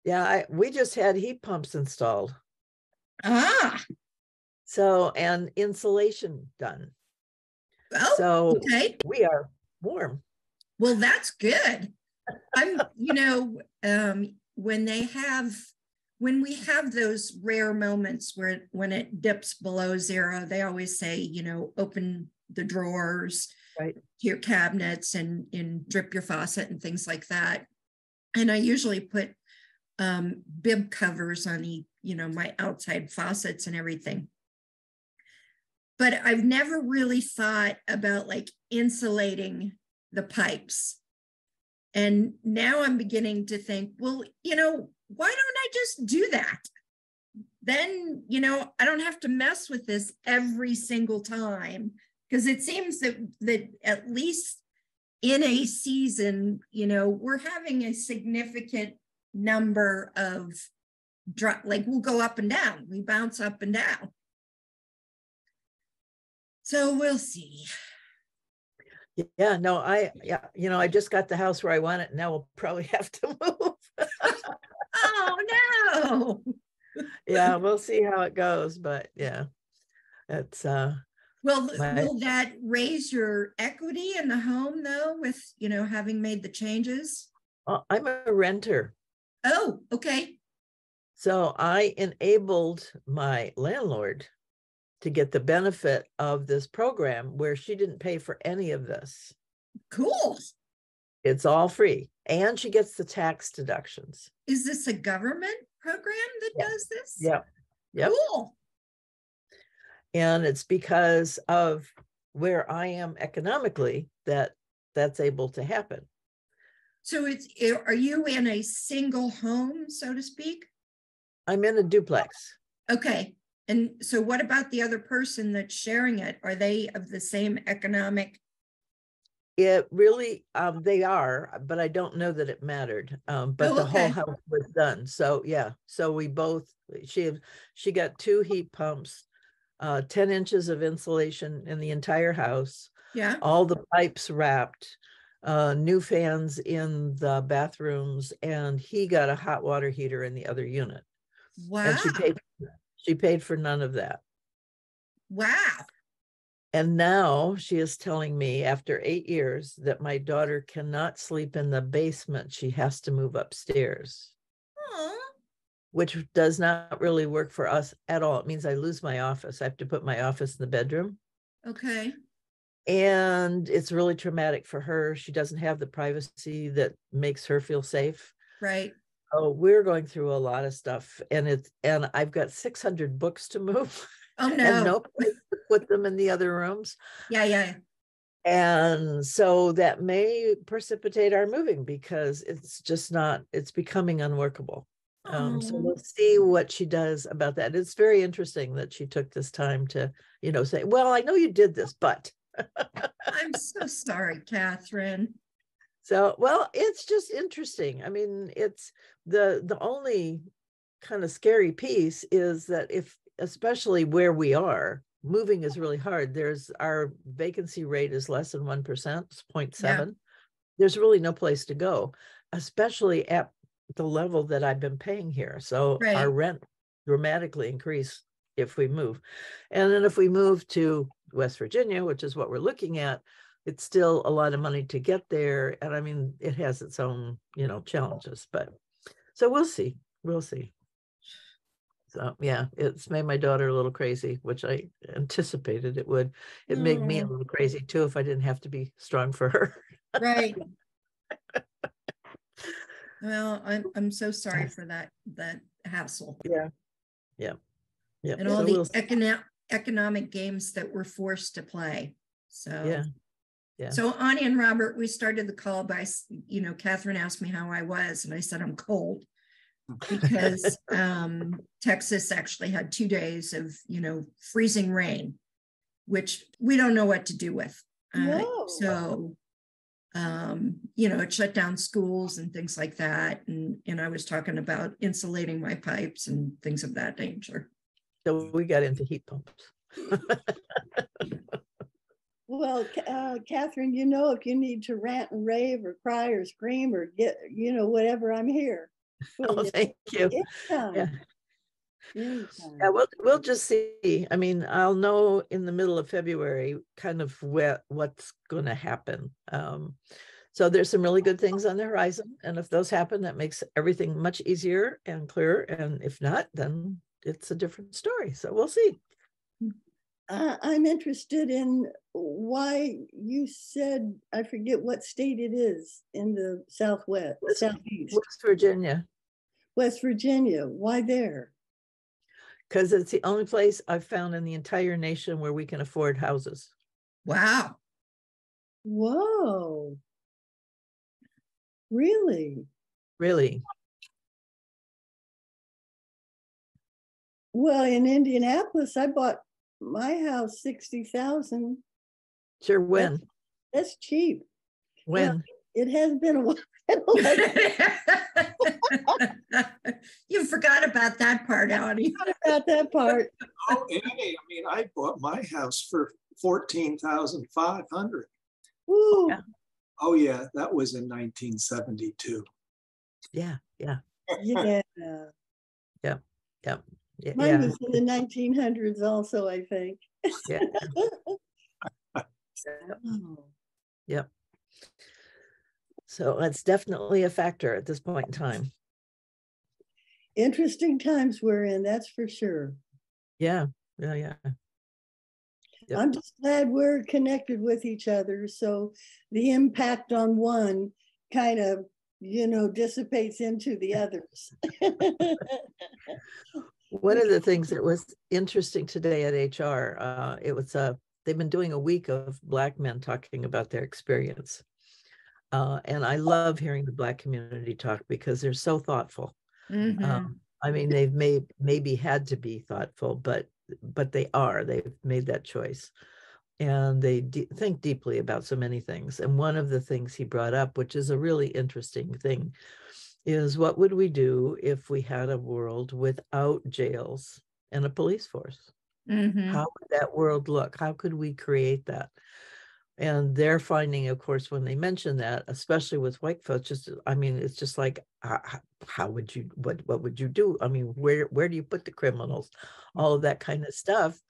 Yeah, we just had heat pumps installed. Ah. So, and insulation done. Oh, so okay. we are warm. Well, that's good. When we have those rare moments when it dips below zero, they always say, open the drawers, right, to your cabinets and drip your faucet and things like that. And I usually put bib covers on my outside faucets and everything. But I've never really thought about like insulating the pipes. And now I'm beginning to think, well, why don't I just do that? Then, I don't have to mess with this every single time, because it seems that at least in a season, we're having a significant number of like we'll go up and down, we bounce up and down. So we'll see. Yeah, no, I just got the house where I want it. Now we'll probably have to move. Oh no. Yeah, we'll see how it goes, but yeah, it's will that raise your equity in the home though, with having made the changes? I'm a renter. Oh, okay. So I enabled my landlord to get the benefit of this program where she didn't pay for any of this. Cool. It's all free. And she gets the tax deductions. Is this a government program that does this? Yeah. Yep. Cool. And it's because of where I am economically that's able to happen. So are you in a single home, so to speak? I'm in a duplex. Okay. And so what about the other person that's sharing it? Are they of the same economic? It really, they are, but I don't know that it mattered. But the whole house was done. So yeah, so we both, she got 2 heat pumps, 10 inches of insulation in the entire house. Yeah. All the pipes wrapped, new fans in the bathrooms, and he got a hot water heater in the other unit. Wow. And she paid for none of that. Wow. And now she is telling me after 8 years that my daughter cannot sleep in the basement. She has to move upstairs. Aww. Which does not really work for us at all. It means I lose my office. I have to put my office in the bedroom. Okay. And it's really traumatic for her. She doesn't have the privacy that makes her feel safe. Right. Oh, we're going through a lot of stuff, and I've got 600 books to move. Oh no. And no place to put them in the other rooms. Yeah. And so that may precipitate our moving, because it's becoming unworkable. So we'll see what she does about that. It's very interesting that she took this time to, say, well, I know you did this, but. I'm so sorry, Kathryn. So, well, it's just interesting. I mean, it's the only kind of scary piece is that especially where we are, moving is really hard. Our vacancy rate is less than 1%, 0.7. Yeah. There's really no place to go, especially at the level that I've been paying here. So right. Our rent dramatically increased if we move. And then if we move to West Virginia, which is what we're looking at, it's still a lot of money to get there. And I mean, it has its own, challenges, but so we'll see. So yeah, it's made my daughter a little crazy, which I anticipated it would. It made me a little crazy too, if I didn't have to be strong for her. Right. Well, I'm so sorry for that hassle. Yeah. And all the economic games that we're forced to play. So yeah. So Anya and Robert, we started the call by, Kathryn asked me how I was, and I said I'm cold, because Texas actually had 2 days of, freezing rain, which we don't know what to do with. So, it shut down schools and things like that. And I was talking about insulating my pipes and things of that nature. So we got into heat pumps. Well, Kathryn, you know, if you need to rant and rave or cry or scream or get, you know, whatever, I'm here. Oh, thank you. Anytime. Yeah. Anytime. Yeah, we'll just see. I mean, I'll know in the middle of February kind of what's going to happen. So there's some really good things on the horizon, and if those happen, that makes everything much easier and clearer. And if not, then it's a different story. So we'll see. I'm interested in why you said, I forget what state it is in the Southwest, Southeast. West Virginia. West Virginia. Why there? Because it's the only place I've found in the entire nation where we can afford houses. Wow. Whoa. Really? Really? Well, in Indianapolis, I bought my house 60,000. Sure, when? That's cheap. When? Well, it has been a while. You forgot about that part, Audie. Forgot about that part. Oh, Annie, I mean, I bought my house for $14,500. Ooh. Yeah. Oh yeah, that was in 1972. Yeah, yeah. Yeah. Yeah, yeah. Mine was in the 1900s also, I think. Yeah. Oh. Yep. So that's definitely a factor at this point in time. Interesting times we're in, that's for sure. Yeah, yeah, yeah. Yep. I'm just glad we're connected with each other. So the impact on one kind of, you know, dissipates into the others. One of the things that was interesting today at HR, it was they've been doing a week of Black men talking about their experience. And I love hearing the Black community talk because they're so thoughtful. Mm-hmm. I mean, they've maybe had to be thoughtful, but they've made that choice. And they think deeply about so many things. And one of the things he brought up, which is a really interesting thing, is what would we do if we had a world without jails and a police force? Mm-hmm. How would that world look? How could we create that? And they're finding, of course, when they mention that, especially with white folks, it's just like, how would you, what would you do? I mean, where do you put the criminals? All of that kind of stuff,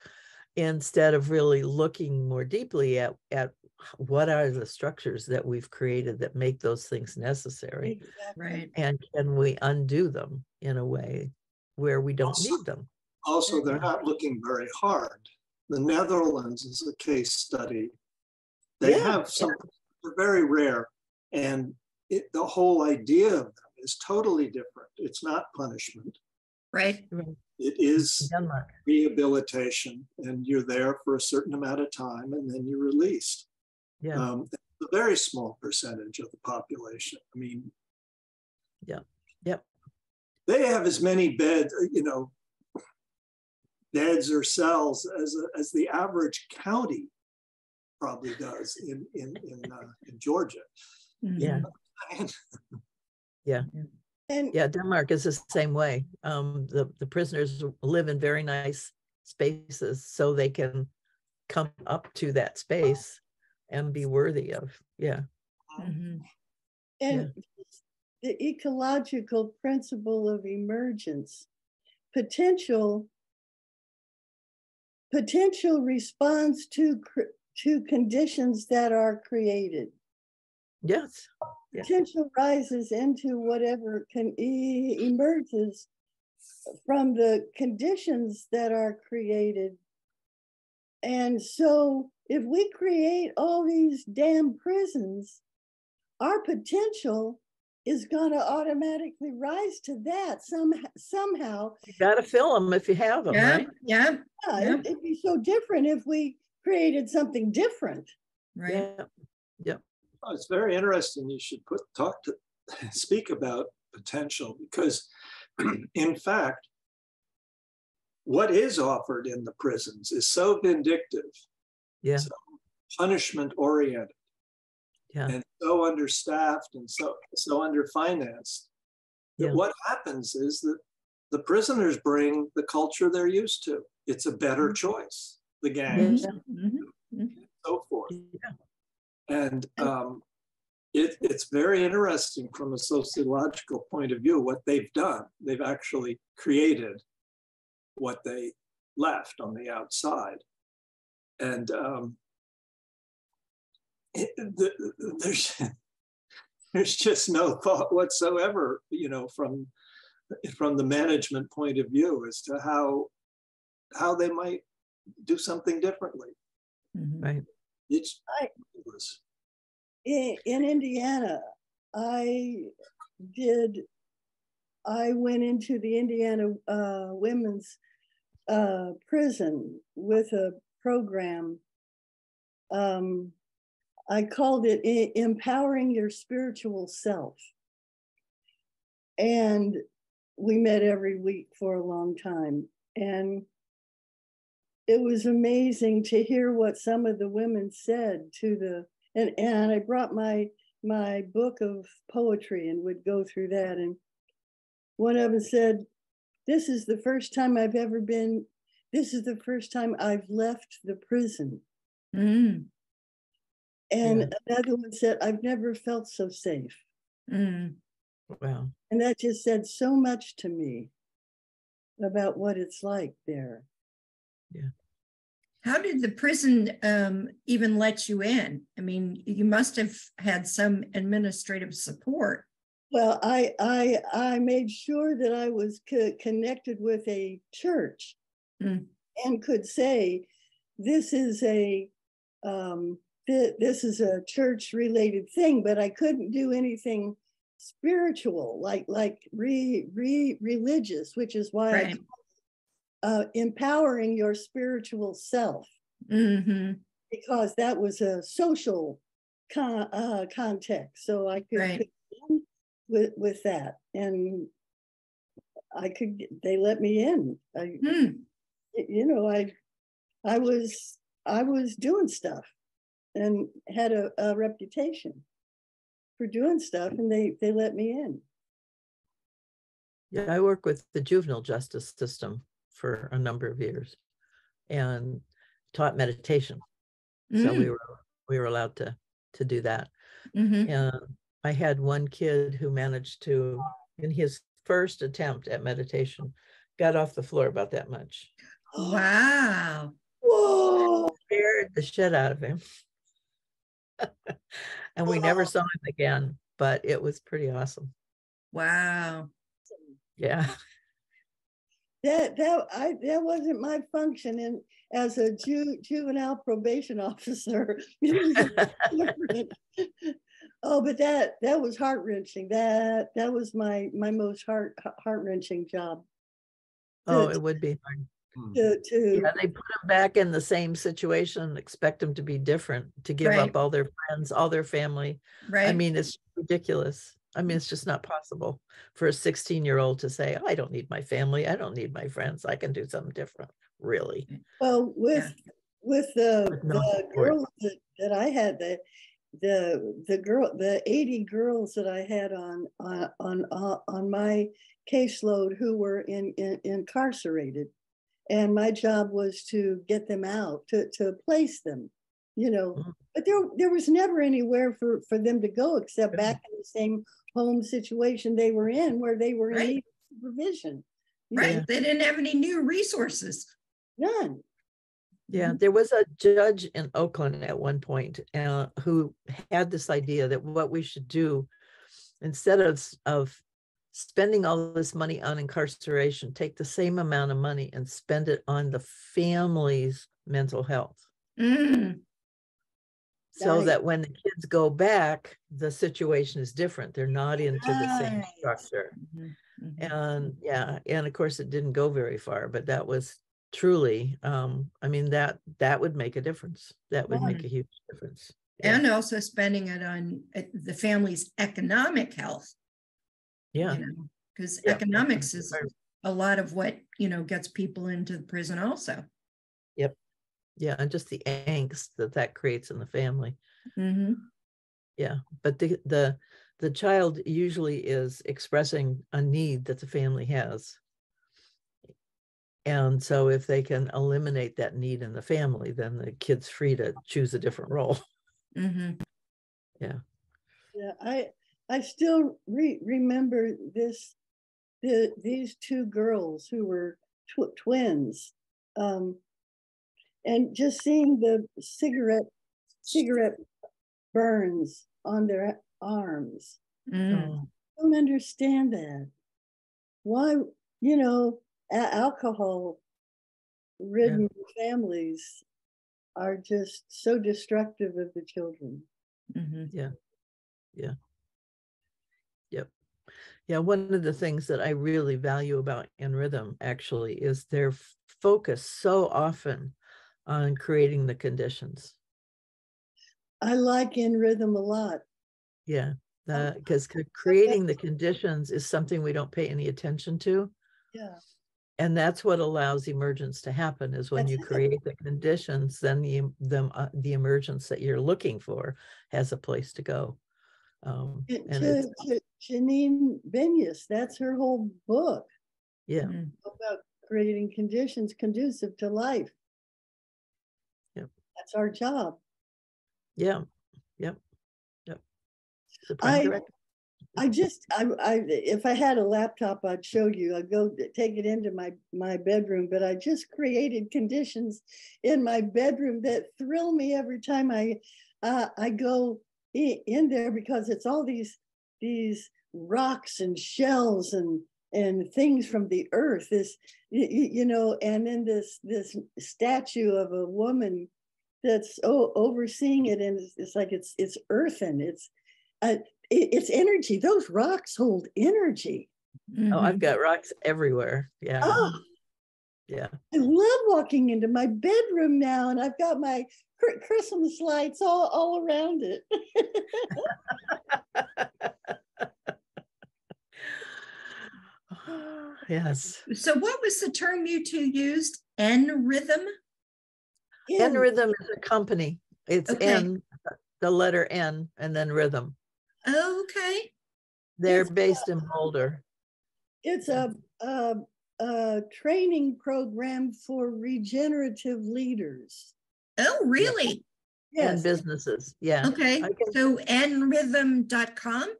instead of really looking more deeply at what are the structures that we've created that make those things necessary. Exactly. Right. And can we undo them in a way where we don't need them? Also, they're not looking very hard. The Netherlands is a case study. They have some, they're very rare. And the whole idea of them is totally different. It's not punishment. Right. It is Denmark. Rehabilitation, and you're there for a certain amount of time and then you're released. Yeah. It's a very small percentage of the population. I mean, yeah. Yep. They have as many beds, beds or cells as the average county probably does in Georgia. Yeah. Yeah. And yeah, Denmark is the same way. The prisoners live in very nice spaces so they can come up to that space and be worthy of. Yeah. Mm-hmm. And the ecological principle of emergence, potential responds to conditions that are created. Yes. Potential rises into whatever emerges from the conditions that are created. And so if we create all these damn prisons, our potential is going to automatically rise to that somehow. You got to fill them if you have them, right? Yeah. It'd be so different if we created something different. Right. Yeah. Oh, it's very interesting. You should speak about potential, because in fact, what is offered in the prisons is so vindictive, so punishment oriented, and so understaffed and so underfinanced that what happens is that the prisoners bring the culture they're used to. It's a better choice, the gangs. Mm-hmm. so forth. Yeah. And it's very interesting from a sociological point of view what they've done. They've actually created what they left on the outside. And there's just no thought whatsoever, you know, from the management point of view as to how they might do something differently. Right. It's in Indiana, I went into the Indiana women's prison with a program. I called it Empowering Your Spiritual Self. And we met every week for a long time. And it was amazing to hear what some of the women said to and I brought my book of poetry and would go through that. And one of them said, this is the first time I've left the prison. Mm. And another one said, I've never felt so safe. Mm. Wow. And that just said so much to me about what it's like there. Yeah. How did the prison even let you in? I mean, you must have had some administrative support. Well, I made sure that I was connected with a church and could say, this is a church-related thing, but I couldn't do anything spiritual, like religious, which is why Right. Empowering your spiritual self, because that was a social context. So I could Right. with that, and they let me in. You know, I was doing stuff and had a reputation for doing stuff, and they let me in. Yeah, I work with the juvenile justice system for a number of years and taught meditation. So we were allowed to do that. And I had one kid who managed to, in his first attempt at meditation, got off the floor about that much. Wow. Whoa! Scared the shit out of him. And we never saw him again, but it was pretty awesome. Wow. Yeah. That wasn't my function as a juvenile probation officer. Oh, but that was heart-wrenching. That was my most heart-wrenching job. It would be hard. Yeah, they put them back in the same situation and expect them to be different, to give up all their friends, all their family. Right. I mean, it's ridiculous. I mean, it's just not possible for a 16-year-old to say, I don't need my family. I don't need my friends. I can do something different, really. Well, with the girls that I had, the 80 girls that I had on my caseload who were incarcerated, and my job was to get them out, to place them, you know. But there was never anywhere for them to go except back in the same home situation they were in, where they were in need of supervision. Right. Yeah. They didn't have any new resources. None. Yeah, there was a judge in Oakland at one point who had this idea that what we should do, instead of spending all this money on incarceration, take the same amount of money and spend it on the family's mental health. So that when the kids go back, the situation is different. They're not into the same structure. And and of course it didn't go very far, but that was truly, I mean, that would make a difference. That would make a huge difference. And also spending it on the family's economic health. Yeah. You know, because economics is a lot of what, you know, gets people into the prison also. Yep. Yeah, and just the angst that creates in the family. Yeah, but the child usually is expressing a need that the family has. And so if they can eliminate that need in the family, then the kid's free to choose a different role. Mm-hmm. Yeah. Yeah, I still remember these two girls who were twins, and just seeing the cigarette burns on their arms. Mm. I don't understand that. Why, alcohol ridden families are just so destructive of the children. Mm-hmm. Yeah. Yeah. Yep. Yeah. One of the things that I really value about In Rhythm actually is their focus so often on creating the conditions. I like In Rhythm a lot. Yeah. Because creating the conditions is something we don't pay any attention to. Yeah. And that's what allows emergence to happen, is when you create the conditions, then the emergence that you're looking for has a place to go. Janine Benyus, that's her whole book. Yeah. About creating conditions conducive to life. Yeah. That's our job. Yeah. Yep. Yep. If I had a laptop, I'd show you. I'd go take it into my bedroom, but I just created conditions in my bedroom that thrill me every time I go in there, because it's all these rocks and shells and things from the earth. And then this statue of a woman that's overseeing it, and it's like it's earthen. It's energy. Those rocks hold energy. Mm-hmm. Oh, I've got rocks everywhere. Yeah. Oh, yeah. I love walking into my bedroom now, and I've got my Christmas lights all around it. Yes. So what was the term you two used? En Rhythm? En Rhythm is a company. It's okay. N, the letter N, and then Rhythm. Okay. They're based in Boulder. It's a training program for regenerative leaders. Oh, really? Yes. And businesses. Yeah. Okay. So nrhythm.com?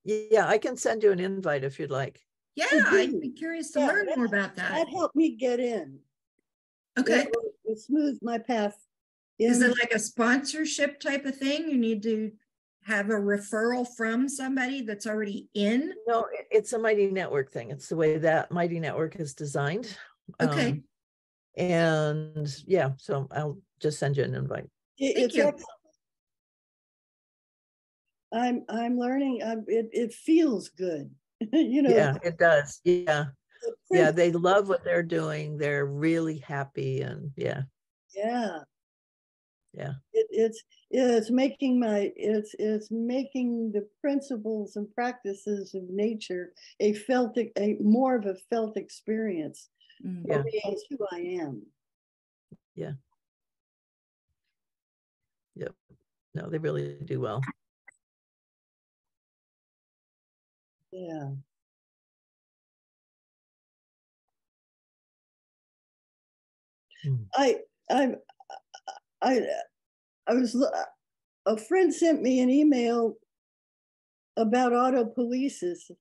Yeah, I can send you an invite if you'd like. Yeah, I'd be curious to learn more about that. That helped me get in. Okay. It smoothed my path. Is it like a sponsorship type of thing? You need to have a referral from somebody that's already in? No, it's a Mighty Network thing. It's the way that Mighty Network is designed. Okay. And yeah, so I'll just send you an invite. Thank you. I'm learning. It feels good. Yeah, it does. Yeah. Yeah, they love what they're doing. They're really happy, and yeah. It's making the principles and practices of nature more of a felt experience. Yeah. That's who I am. Yeah. Yep. No, they really do well. Yeah. A friend sent me an email about autopoiesis,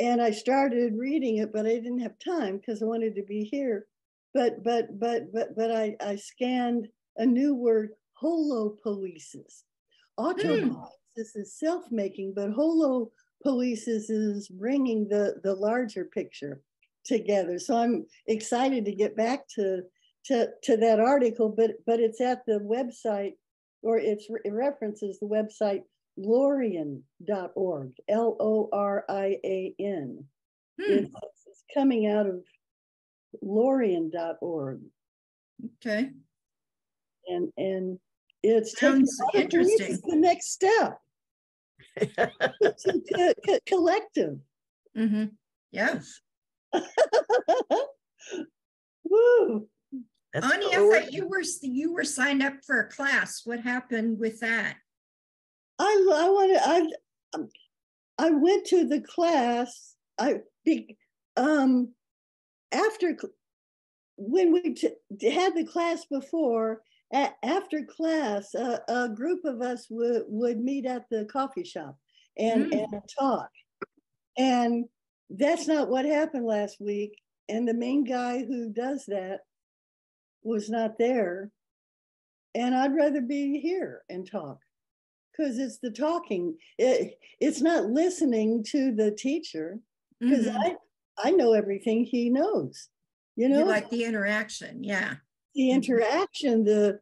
and I started reading it, but I didn't have time because I wanted to be here. But I scanned a new word, holopoiesis. Autopoiesis is self-making, but holopoiesis is bringing the larger picture together. So I'm excited to get back to that article, but it's at the website, or it references the website Lorian.org, Lorian. It's coming out of Lorian.org. Okay. And it's sounds interesting. The next step. Collective. Mm-hmm. Yes. Woo. Ani, I thought you were signed up for a class. What happened with that? I went to the class. after, when we had the class before, after class, a group of us would meet at the coffee shop and talk. And that's not what happened last week. And the main guy who does that was not there. And I'd rather be here and talk, because it's the talking. It's not listening to the teacher, because I know everything he knows. You know, you like the interaction. Yeah. The interaction, the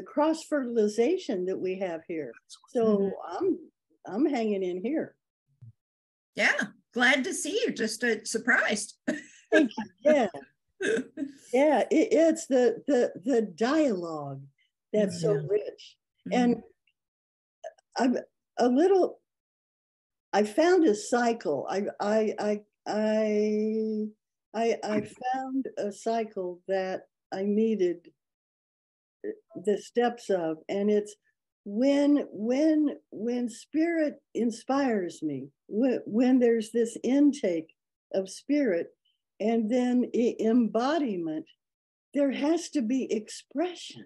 cross fertilization that we have here. So I'm hanging in here. Yeah, glad to see you. Just surprised. Thank you. Yeah, yeah. It's the dialogue that's so rich, and I'm a little. I found a cycle. I found a cycle that I needed the steps of, and it's when spirit inspires me, when there's this intake of spirit and then embodiment, there has to be expression.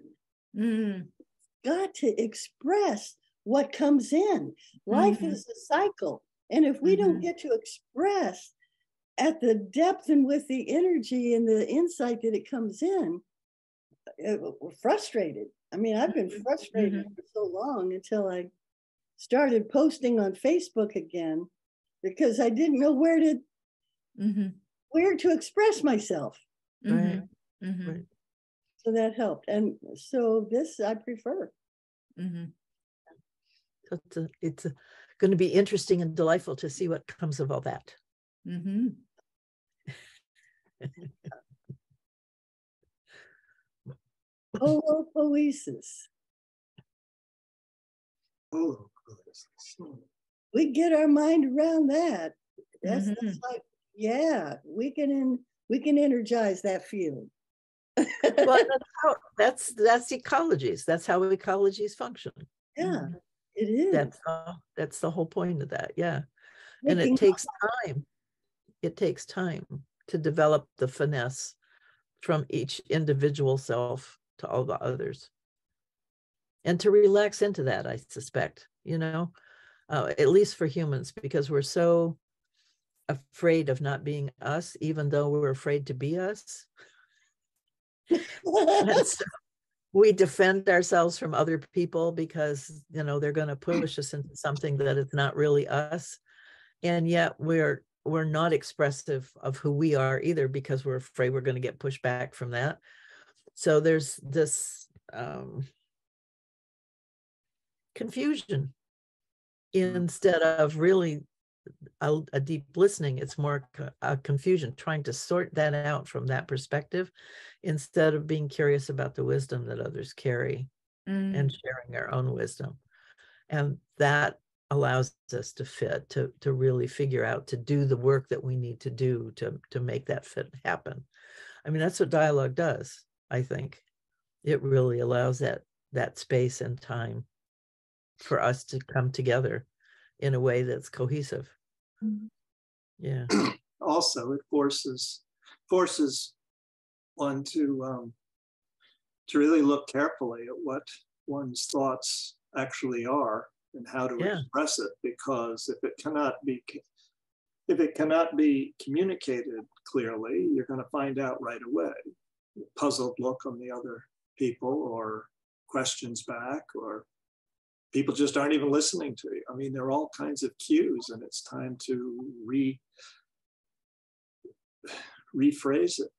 Got to express what comes in. Life is a cycle, and if we don't get to express at the depth and with the energy and the insight that it comes in, we're frustrated. I mean, I've been frustrated for so long until I started posting on Facebook again, because I didn't know where to express myself. Right. So that helped. And so this I prefer. So it's going to be interesting and delightful to see what comes of all that. Holopoiesis. Oh, We get our mind around that. That's like, yeah, we can energize that field. Well, that's ecologies. That's how ecologies function. Yeah, it is. That's the whole point of that. Yeah, and it takes time. It takes time to develop the finesse from each individual self to all the others, and to relax into that. I suspect, at least for humans, because we're so afraid of not being us, even though we're afraid to be us. And so we defend ourselves from other people because they're going to push us into something that is not really us, and yet we're not expressive of who we are either, because we're afraid we're going to get pushed back from that. So there's this confusion instead of really a deep listening. It's more a confusion, trying to sort that out from that perspective, instead of being curious about the wisdom that others carry and sharing our own wisdom. And that allows us to really figure out, to do the work that we need to do to make that fit happen. I mean, that's what dialogue does. I think it really allows that space and time for us to come together in a way that's cohesive. Yeah. Also, it forces one to really look carefully at what one's thoughts actually are and how to express it, because if it cannot be communicated clearly, you're going to find out right away. Puzzled look on the other people, or questions back, or people just aren't even listening to you. I mean, there are all kinds of cues, and it's time to rephrase it,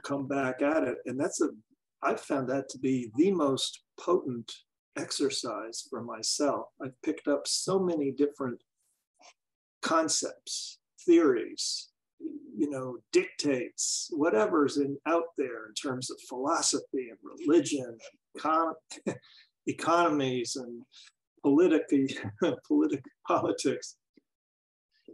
come back at it. And I've found that to be the most potent exercise for myself. I've picked up so many different concepts, theories, dictates, whatever's out there in terms of philosophy and religion, economies and politics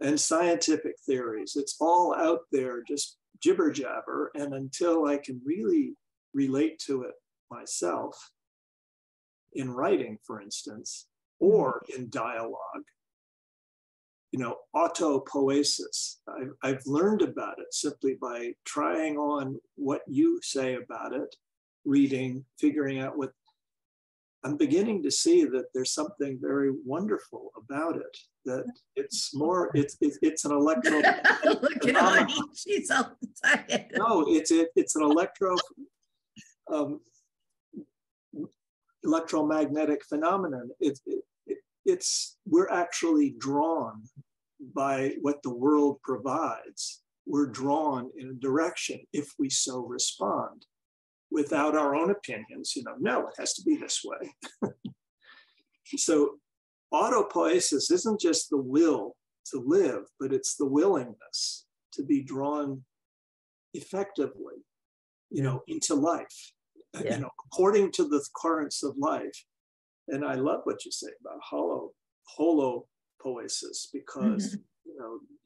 and scientific theories. It's all out there, just jibber jabber. And until I can really relate to it myself in writing, for instance, or in dialogue, autopoiesis. I've learned about it simply by trying on what you say about it, reading, figuring out what. I'm beginning to see that there's something very wonderful about it. That it's more, it's an electro. Look at Arnie, she's all excited. No, it's an electromagnetic phenomenon. We're actually drawn by what the world provides. We're drawn in a direction if we so respond, without our own opinions. No, it has to be this way. So autopoiesis isn't just the will to live, but it's the willingness to be drawn effectively, into life, according to the currents of life. And I love what you say about holopoiesis, because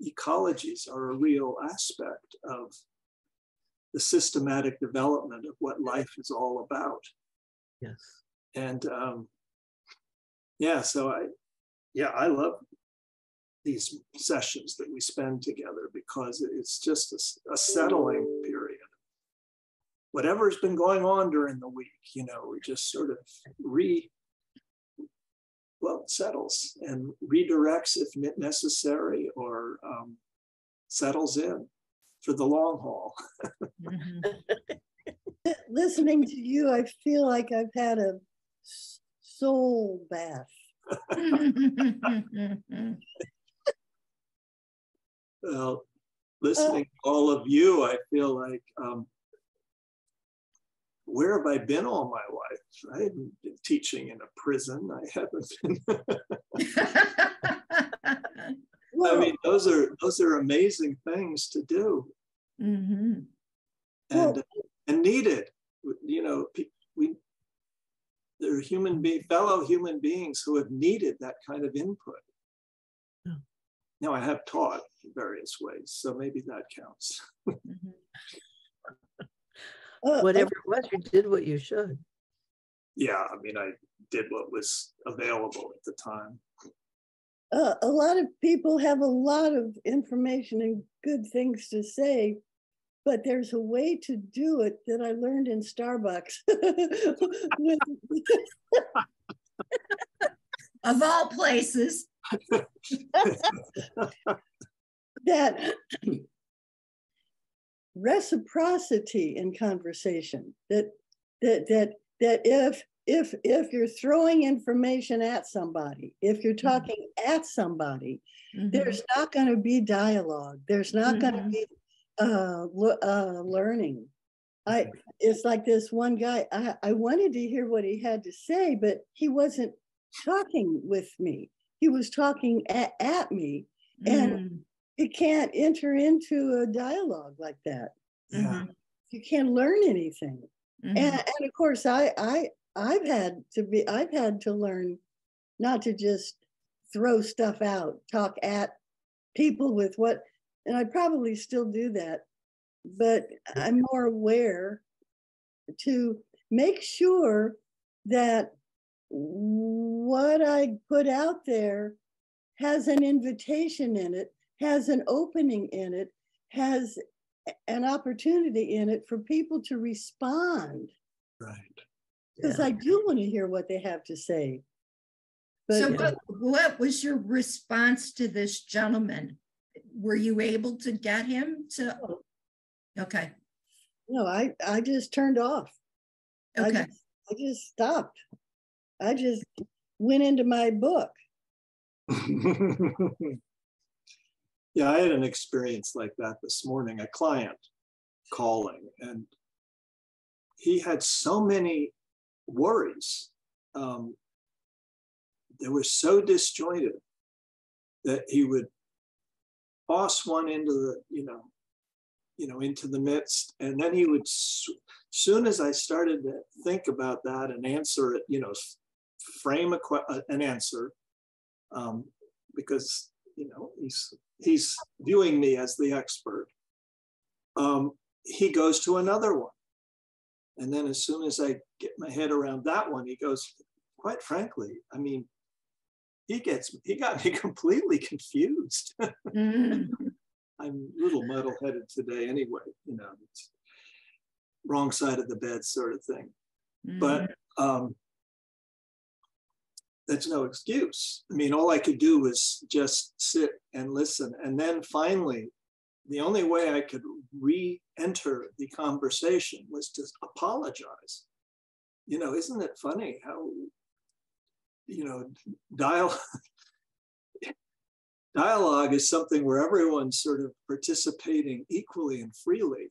ecologies are a real aspect of the systematic development of what life is all about. Yes. And so I love these sessions that we spend together, because it's just a settling period. Whatever's been going on during the week, we just sort of settles and redirects if necessary, or settles in for the long haul. Listening to you, I feel like I've had a soul bath. Well, listening to all of you, I feel like, where have I been all my life? I haven't been teaching in a prison. I haven't been. I mean, those are amazing things to do, and needed. There are fellow human beings who have needed that kind of input. Yeah. Now, I have taught in various ways, so maybe that counts. Whatever it was, you did what you should. Yeah, I mean, I did what was available at the time. A lot of people have a lot of information and good things to say, but there's a way to do it that I learned in Starbucks. Of all places. That reciprocity in conversation, that if you're throwing information at somebody, if you're talking at somebody, there's not going to be dialogue. There's not going to be learning. It's like this one guy, I wanted to hear what he had to say, but he wasn't talking with me. He was talking at me. And you can't enter into a dialogue like that. You can't learn anything. And of course, I've had to learn not to just throw stuff out, talk at people with what, and I probably still do that, but I'm more aware to make sure that what I put out there has an invitation in it, has an opening in it, has an opportunity in it for people to respond. Right. Because I do want to hear what they have to say. But, so what was your response to this gentleman? Were you able to get him to? Okay. No, I just turned off. Okay. I just stopped. I just went into my book. Yeah, I had an experience like that this morning, a client calling, and he had so many worries. They were so disjointed that he would toss one into the, into the midst, and then he would, soon as I started to think about that and answer it, frame an answer, because he's viewing me as the expert. He goes to another one. And then as soon as I get my head around that one, he goes, quite frankly, I mean, he got me completely confused. Mm. I'm a little muddle-headed today anyway, you know, it's wrong side of the bed sort of thing. Mm. But that's no excuse. I mean, all I could do was just sit and listen. And then finally, the only way I could re-enter the conversation was to apologize. You know, isn't it funny how, you know, dialogue is something where everyone's sort of participating equally and freely,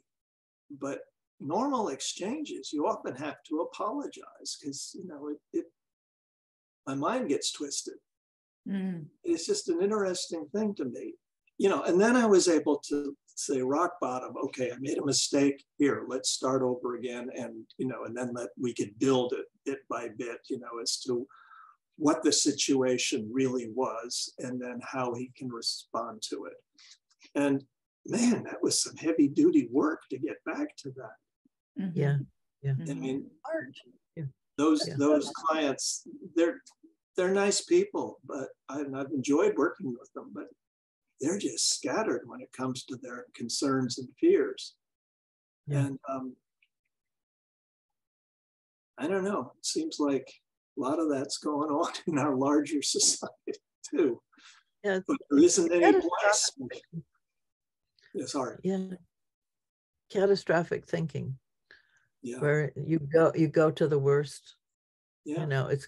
but normal exchanges, you often have to apologize because, you know, my mind gets twisted. Mm. It's just an interesting thing to me, you know, and then I was able to say rock bottom, okay, I made a mistake here, let's start over again. And, you know, and then we could build it bit by bit, you know, as to what the situation really was and then how he can respond to it. And man, that was some heavy duty work to get back to that. Mm-hmm. Yeah. Yeah. I mean, Yeah. those clients, they're nice people, but I've enjoyed working with them, but they're just scattered when it comes to their concerns and fears. Yeah. And I don't know, it seems like a lot of that's going on in our larger society too. Yeah. But there isn't any place. Yeah, sorry. Yeah. Catastrophic thinking. Yeah. Where you go to the worst. Yeah. You know, it's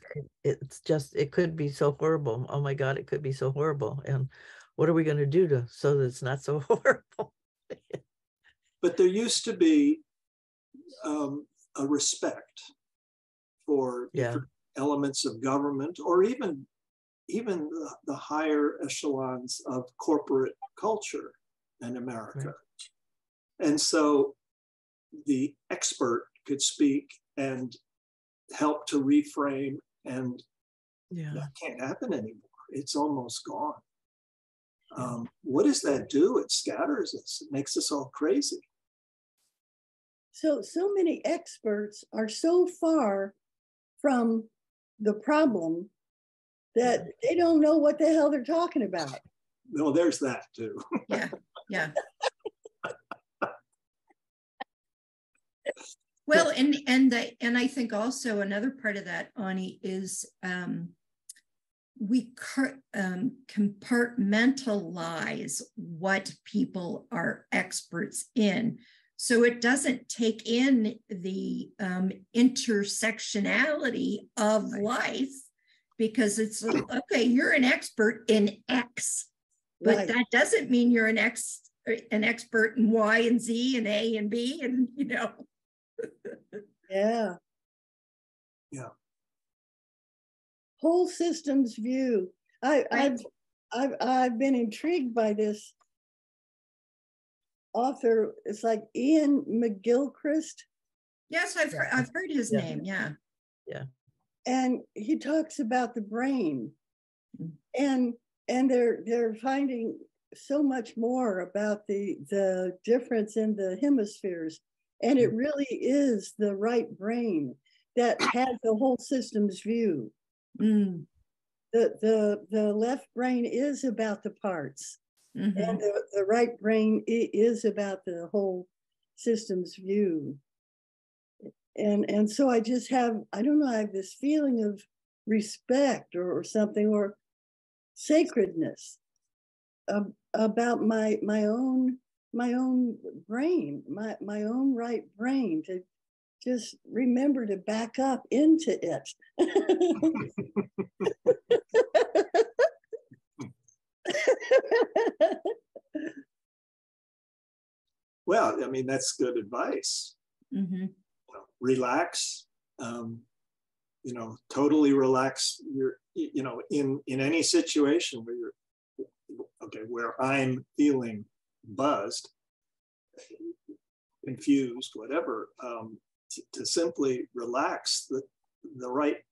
just, it could be so horrible. Oh my God, it could be so horrible. And what are we going to do so that it's not so horrible? But there used to be a respect for different elements of government, or even the higher echelons of corporate culture in America. Right. And so the expert could speak and help to reframe, and that can't happen anymore. It's almost gone. What does that do? It scatters us. It makes us all crazy. So many experts are so far from the problem that they don't know what the hell they're talking about. No, there's that too. Yeah, yeah. Well, and I think also another part of that, Ani, is we compartmentalize what people are experts in. So it doesn't take in the intersectionality of life, because it's okay, you're an expert in X, but that doesn't mean you're an expert in Y and Z and A and B, and you know. Yeah. Yeah. Whole systems view. I've been intrigued by this author. It's like Dan McGillenchrist. Yes, I've heard his name. Yeah. Yeah. And he talks about the brain, and they're finding so much more about the difference in the hemispheres, and it really is the right brain that has the whole systems view. Mm. The left brain is about the parts, and the right brain is about the whole systems view. And so I just have, I don't know, I have this feeling of respect or something, or sacredness about my own brain, my own right brain, to just remember to back up into it. Well, I mean, that's good advice. Mm-hmm. Relax, totally relax. In any situation where where I'm feeling buzzed, confused, whatever, to simply relax. The right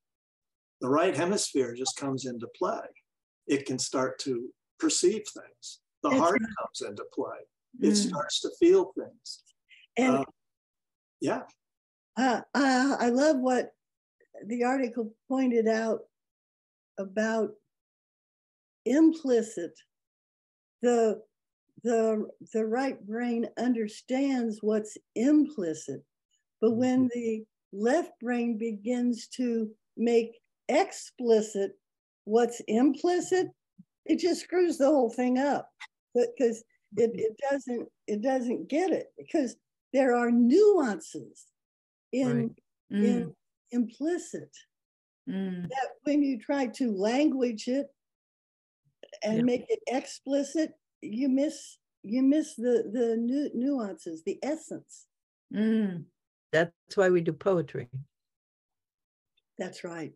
hemisphere just comes into play. It can start to perceive things. The heart comes into play. It starts to feel things. And yeah. I love what the article pointed out about implicit. The right brain understands what's implicit, but when the left brain begins to make explicit what's implicit, it just screws the whole thing up, because it doesn't get it, because there are nuances in implicit that when you try to language it and make it explicit, you miss the nuances, the essence. That's why we do poetry. That's right.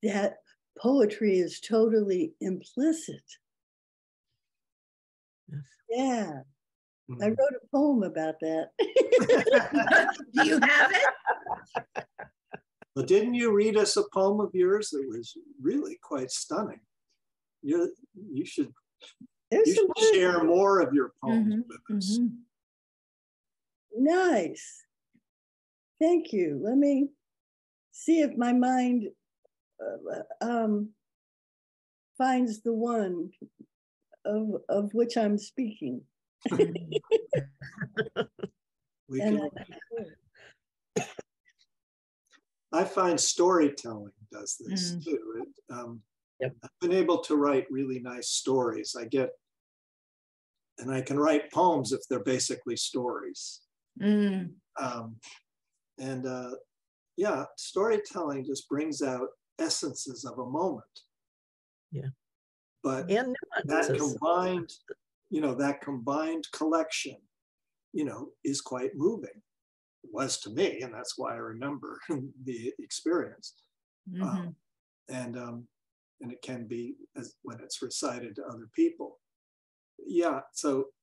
That poetry is totally implicit. Yes. Yeah. I wrote a poem about that. Do you have it? Well, didn't you read us a poem of yours that was really quite stunning? You should share more of your poems with us. Nice. Thank you. Let me see if my mind finds the one of which I'm speaking. I find storytelling does this too. I've been able to write really nice stories. And I can write poems if they're basically stories. Yeah, storytelling just brings out essences of a moment. Yeah. But and that combined collection, is quite moving. It was to me, and that's why I remember the experience. And it can be when it's recited to other people. Yeah, so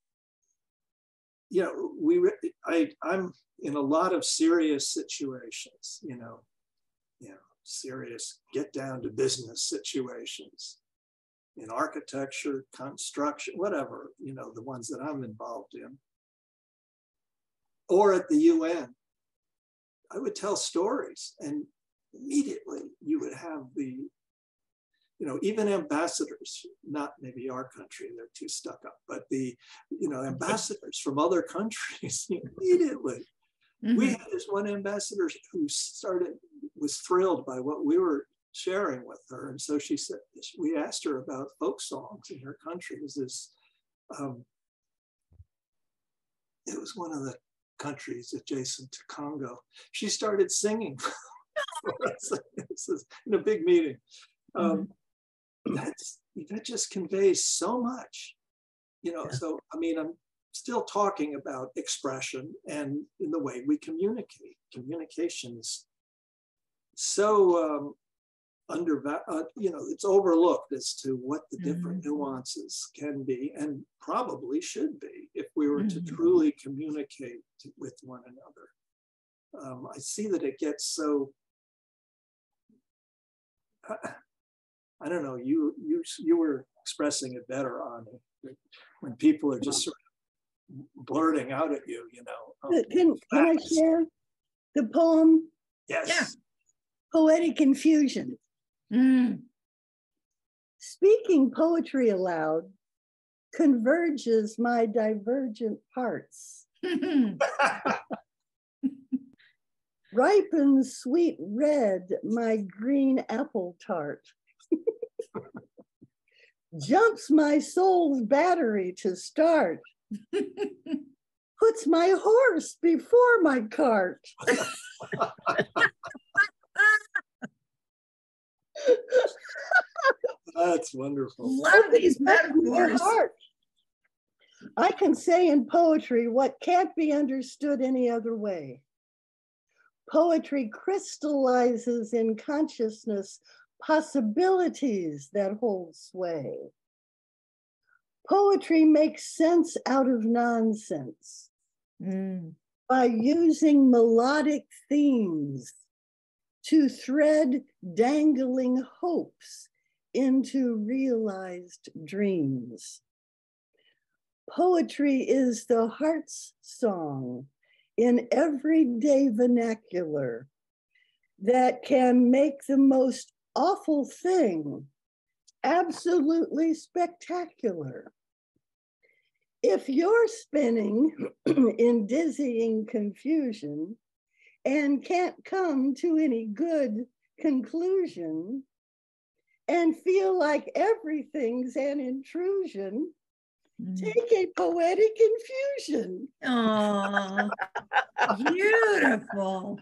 I'm in a lot of serious situations, serious get down to business situations in architecture, construction, whatever, the ones that I'm involved in. Or at the UN, I would tell stories, and immediately you would have even ambassadors, not maybe our country, they're too stuck up, but ambassadors from other countries, immediately. We had this one ambassador who was thrilled by what we were sharing with her. And so she said, we asked her about folk songs in her country. It was one of the countries adjacent to Congo. She started singing for us in a big meeting. That just conveys so much, So, I'm still talking about expression and in the way we communicate. Communication is so it's overlooked as to what the different nuances can be and probably should be if we were to truly communicate with one another. I see that it gets so. I don't know. You were expressing it better on it when people are just sort of blurting out at you. Can I share the poem? Yes. Yeah. Poetic Infusion. Speaking poetry aloud converges my divergent parts. Ripens sweet red my green apple tart. Jumps my soul's battery to start. Puts my horse before my cart. That's wonderful. Love these metaphors. I can say in poetry what can't be understood any other way. Poetry crystallizes in consciousness possibilities that hold sway. Poetry makes sense out of nonsense by using melodic themes to thread dangling hopes into realized dreams. Poetry is the heart's song in everyday vernacular that can make the most awful thing absolutely spectacular. If you're spinning in dizzying confusion and can't come to any good conclusion and feel like everything's an intrusion, take a poetic infusion. Oh, beautiful.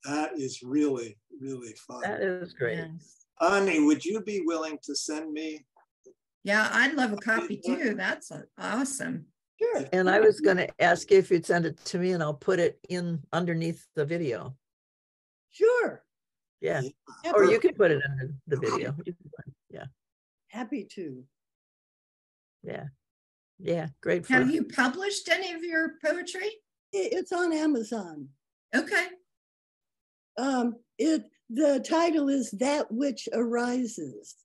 That is really, really fun. That is great. Yes. Ani, would you be willing to send me? Yeah, I'd love a copy too. That's awesome. Sure. And I was going to ask you if you'd send it to me, and I'll put it in underneath the video. Sure. Yeah. Yeah. Or you can put it under the video. Yeah. Happy to. Yeah. Yeah. Great. Have fun. you published any of your poetry? It's on Amazon. Okay. The title is That Which Arises.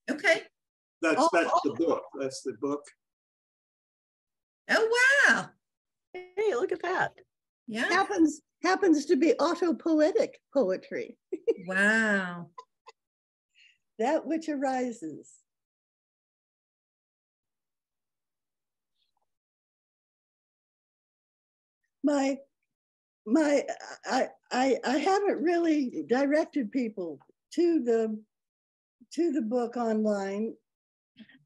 Okay. That's the book. That's the book. Oh, wow. Hey, look at that. Yeah. Happens to be autopoetic poetry. Wow. That Which Arises. I haven't really directed people to the book online.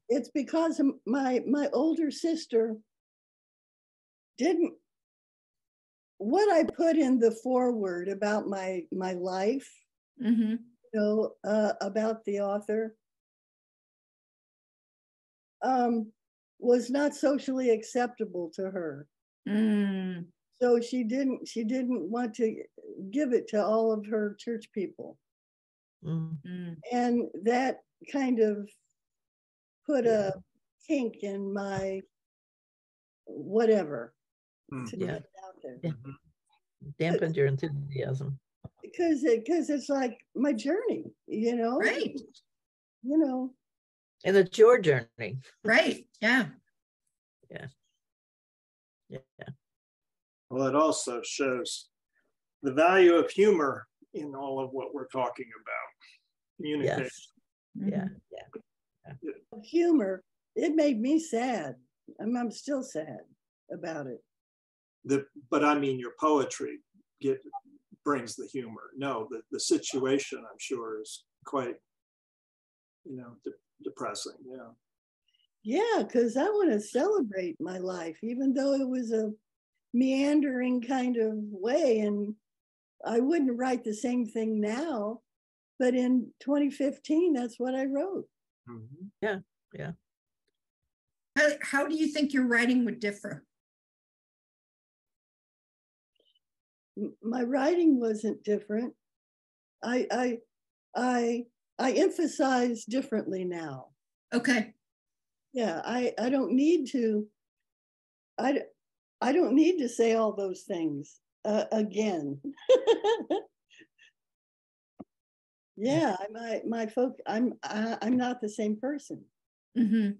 It's because my older sister didn't, what I put in the foreword about my life, Mm-hmm. about the author, was not socially acceptable to her. Mm. So she didn't want to give it to all of her church people. Mm. And that kind of put a kink in my whatever to Yeah. get it out there. Yeah. Dampened your enthusiasm. Because it's like my journey, Right. And it's your journey. Right. Yeah. Yeah. Yeah. Well, it also shows the value of humor in all of what we're talking about. Communication. Yes. Mm-hmm. Yeah. Humor, it made me sad. I'm still sad about it. But I mean, your poetry brings the humor. No, the situation, I'm sure, is quite, depressing. Yeah. Yeah, because I want to celebrate my life, even though it was a meandering kind of way. And I wouldn't write the same thing now, but in 2015, that's what I wrote. Mm-hmm. Yeah. Yeah. How do you think your writing would differ? My writing wasn't different. I emphasize differently now. Okay. Yeah, I don't need to. I don't need to say all those things again. Yeah, my folk. I'm not the same person. Mm-hmm.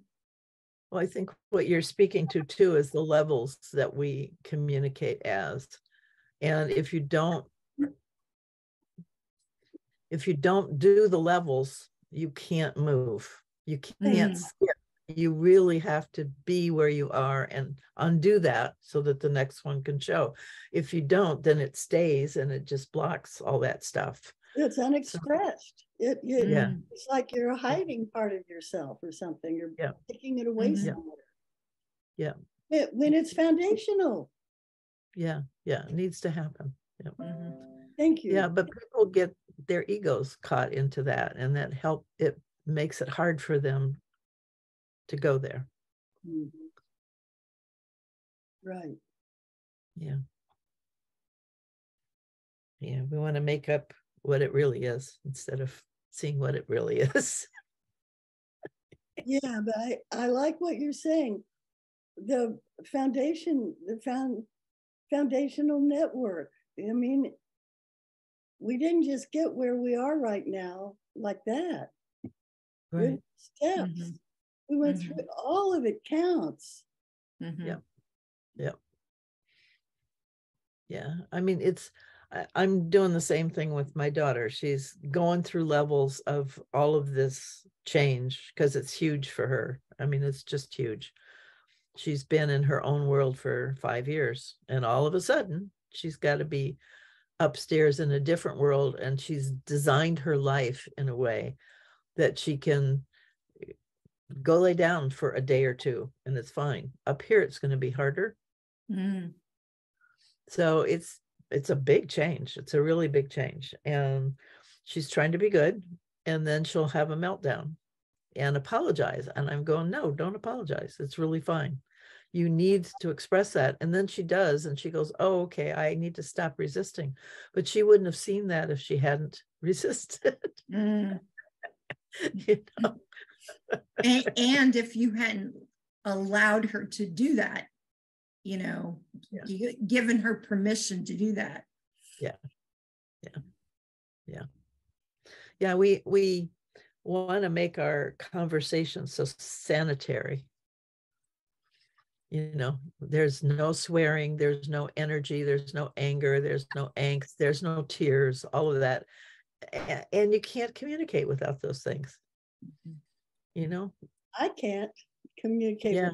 Well, I think what you're speaking to too is the levels that we communicate as. And if you don't do the levels, you can't move. You can't skip. You really have to be where you are and undo that so that the next one can show. If you don't, then it stays and it just blocks all that stuff. It's unexpressed. Yeah. It's like you're hiding part of yourself or something. You're taking it away somewhere. Yeah. When it's foundational. Yeah. Yeah. It needs to happen. Yeah. Mm-hmm. Thank you. Yeah, but people get their egos caught into that, and it makes it hard for them to go there. Mm-hmm. Right. Yeah. Yeah, we want to make up what it really is instead of seeing what it really is. Yeah, but I like what you're saying. The foundational network. I mean, we didn't just get where we are right now like that. Right. Steps. Mm-hmm. We went through it. All of it counts. Mm-hmm. Yeah. Yeah. Yeah. I mean, I'm doing the same thing with my daughter. She's going through levels of all of this change because it's huge for her. I mean, it's just huge. She's been in her own world for 5 years, and all of a sudden she's got to be upstairs in a different world, and she's designed her life in a way that she can go lay down for a day or two and it's fine. Up here it's going to be harder. So it's a big change. It's a really big change, and she's trying to be good, and then she'll have a meltdown and apologize, and I'm going, no, don't apologize, it's really fine. You need to express that. And then she does, and she goes, oh, okay, I need to stop resisting. But she wouldn't have seen that if she hadn't resisted. You know? And if you hadn't allowed her to do that, you know, given her permission to do that. Yeah, we want to make our conversations so sanitary. You know, there's no swearing, there's no energy, there's no anger, there's no angst, there's no tears, all of that. And you can't communicate without those things. You know? I can't communicate. Yeah.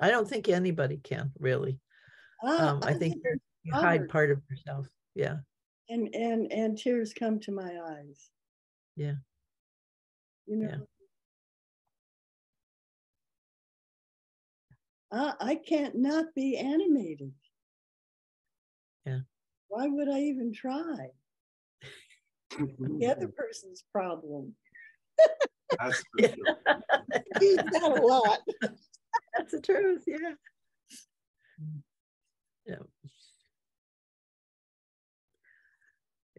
I don't think anybody can, really. I think you hide part of yourself. Yeah. And tears come to my eyes. Yeah. You know? Yeah. I can't not be animated. Yeah. Why would I even try? The other person's problem. That's Not a lot. That's the truth. Yeah. Yeah.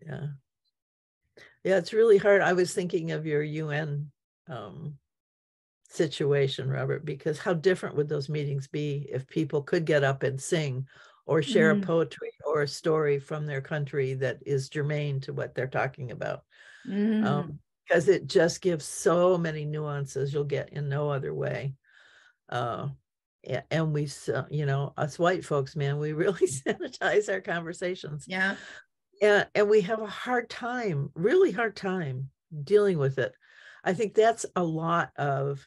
Yeah. Yeah, it's really hard. I was thinking of your UN situation, Robert, because how different would those meetings be if people could get up and sing or share a poetry or a story from their country that is germane to what they're talking about. Because it just gives so many nuances you'll get in no other way. And we, you know, us white folks, man, we really sanitize our conversations. Yeah. And we have a hard time, really hard time dealing with it. I think that's a lot of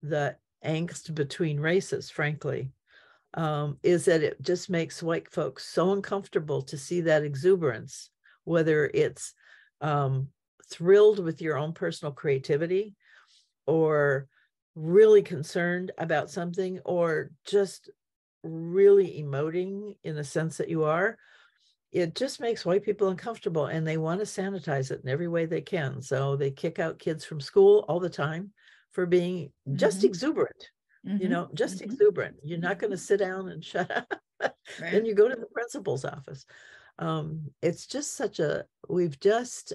the angst between races, frankly, is that it just makes white folks so uncomfortable to see that exuberance, whether it's thrilled with your own personal creativity or really concerned about something or just really emoting in the sense that you are. It just makes white people uncomfortable, and they want to sanitize it in every way they can. So they kick out kids from school all the time for being just exuberant, you know, just exuberant. You're not going to sit down and shut up. Then you go to the principal's office. It's just such a, we've just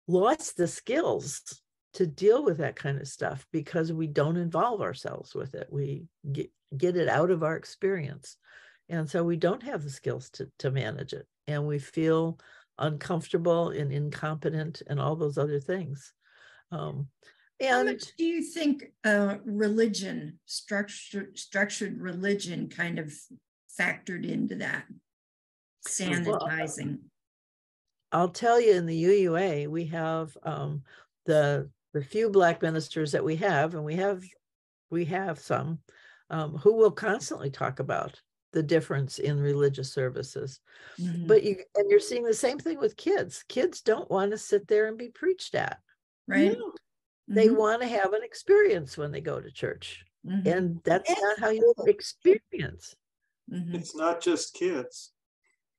lost the skills to deal with that kind of stuff because we don't involve ourselves with it. We get it out of our experience. And so we don't have the skills to manage it. And we feel uncomfortable and incompetent and all those other things. How much do you think religion, structured religion kind of factored into that sanitizing? Well, I'll tell you, in the UUA, we have the few Black ministers that we have, and we have some who will constantly talk about the difference in religious services. But you're seeing the same thing with kids. Kids don't want to sit there and be preached at. Right. No. They want to have an experience when they go to church. And that's not how you experience. It's not just kids.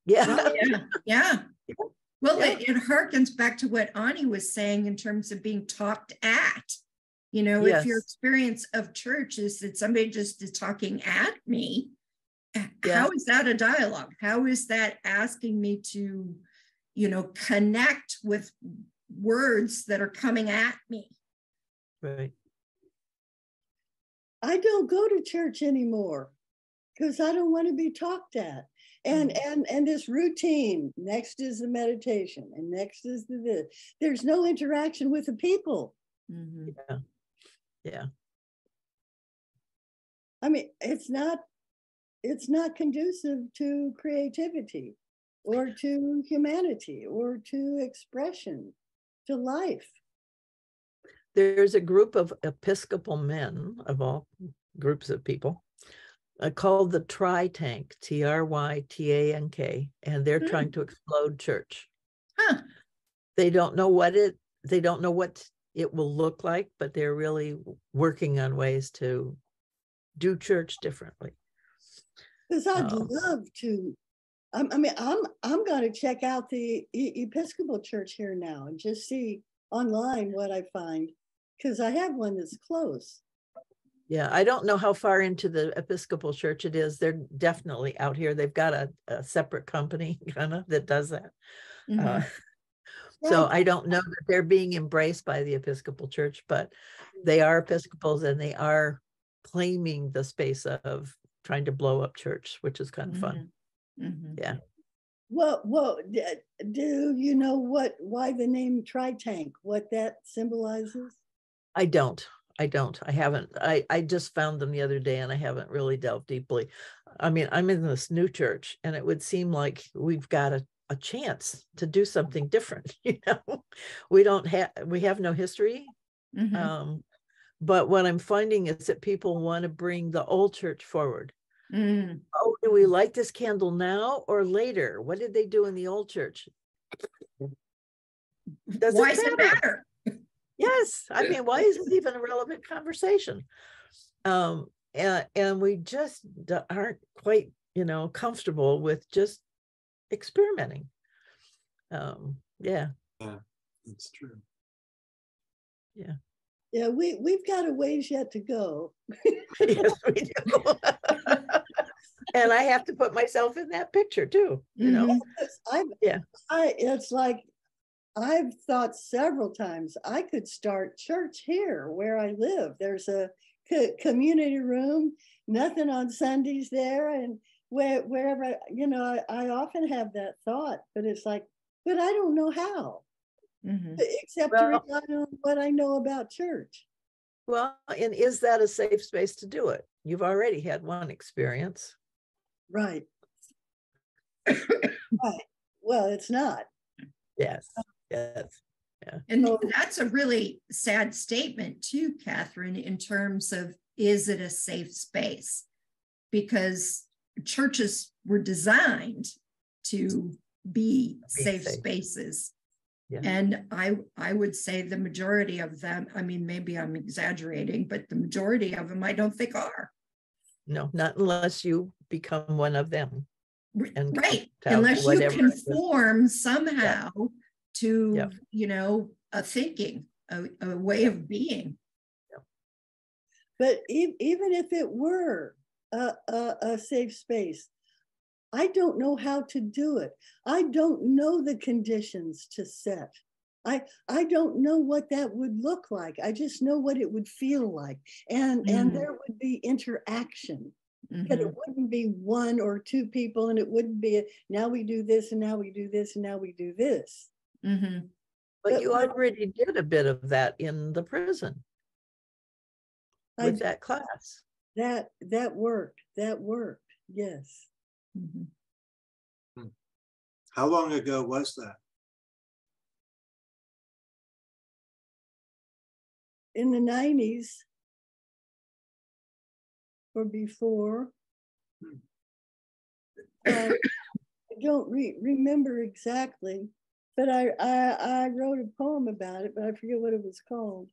Yeah. Yeah. Well, it harkens back to what Ani was saying in terms of being talked at. You know, if your experience of church is that somebody just is talking at me, how is that a dialogue? How is that asking me to, you know, connect with words that are coming at me? Right. I don't go to church anymore because I don't want to be talked at. And this routine, next is the meditation and next is the this. There's no interaction with the people. Yeah. I mean, it's not it's not conducive to creativity or to humanity or to expression, to life. There's a group of Episcopal men, of all groups of people, called the Tri-Tank, Trytank, and they're trying to explode church. Huh. They don't know what it will look like, but they're really working on ways to do church differently. Because I'd love to. I'm going to check out the Episcopal Church here now and just see online what I find, because I have one that's close. Yeah, I don't know how far into the Episcopal Church it is. They're definitely out here. They've got a separate company kind of that does that. Mhm. So I don't know that they're being embraced by the Episcopal Church, but they are Episcopals and they are claiming the space of trying to blow up church, which is kind of fun. Mhm. Yeah. Well, do you know why the name Tri-Tank, what that symbolizes? I don't. I haven't. I just found them the other day and I haven't really delved deeply. I mean, I'm in this new church and it would seem like we've got a chance to do something different. We have no history. Mhm. But what I'm finding is that people want to bring the old church forward. Mm. Oh, do we light this candle now or later? What did they do in the old church? Does Why it does it matter? matter? Yes. I mean, why is it even a relevant conversation? And we just aren't quite, comfortable with just experimenting. Yeah, that's true. Yeah, we've got a ways yet to go. Yes, we do. And I have to put myself in that picture too, It's like I've thought several times I could start church here where I live. There's a community room, nothing on Sundays there, and wherever I often have that thought, but it's like, but I don't know how, except to rely on what I know about church. Well, and is that a safe space to do it? You've already had one experience. Right. Right. Well, it's not. Yes. Yeah. And that's a really sad statement too, Kathryn, in terms of, is it a safe space? Because churches were designed to be safe spaces. Yeah. And I would say the majority of them, I mean, maybe I'm exaggerating, but the majority of them I don't think are. No, not unless you become one of them. And right. Unless you conform somehow to, a thinking, a way of being. Yeah. But even if it were a safe space, I don't know how to do it. I don't know the conditions to set. I don't know what that would look like. I just know what it would feel like. And there would be interaction. But it wouldn't be one or two people, and it wouldn't be now we do this and now we do this and now we do this. But you already did a bit of that in the prison with that class. That worked. That worked. Yes. How long ago was that? In the 90s. Or before. I don't remember exactly, but I wrote a poem about it, but I forget what it was called.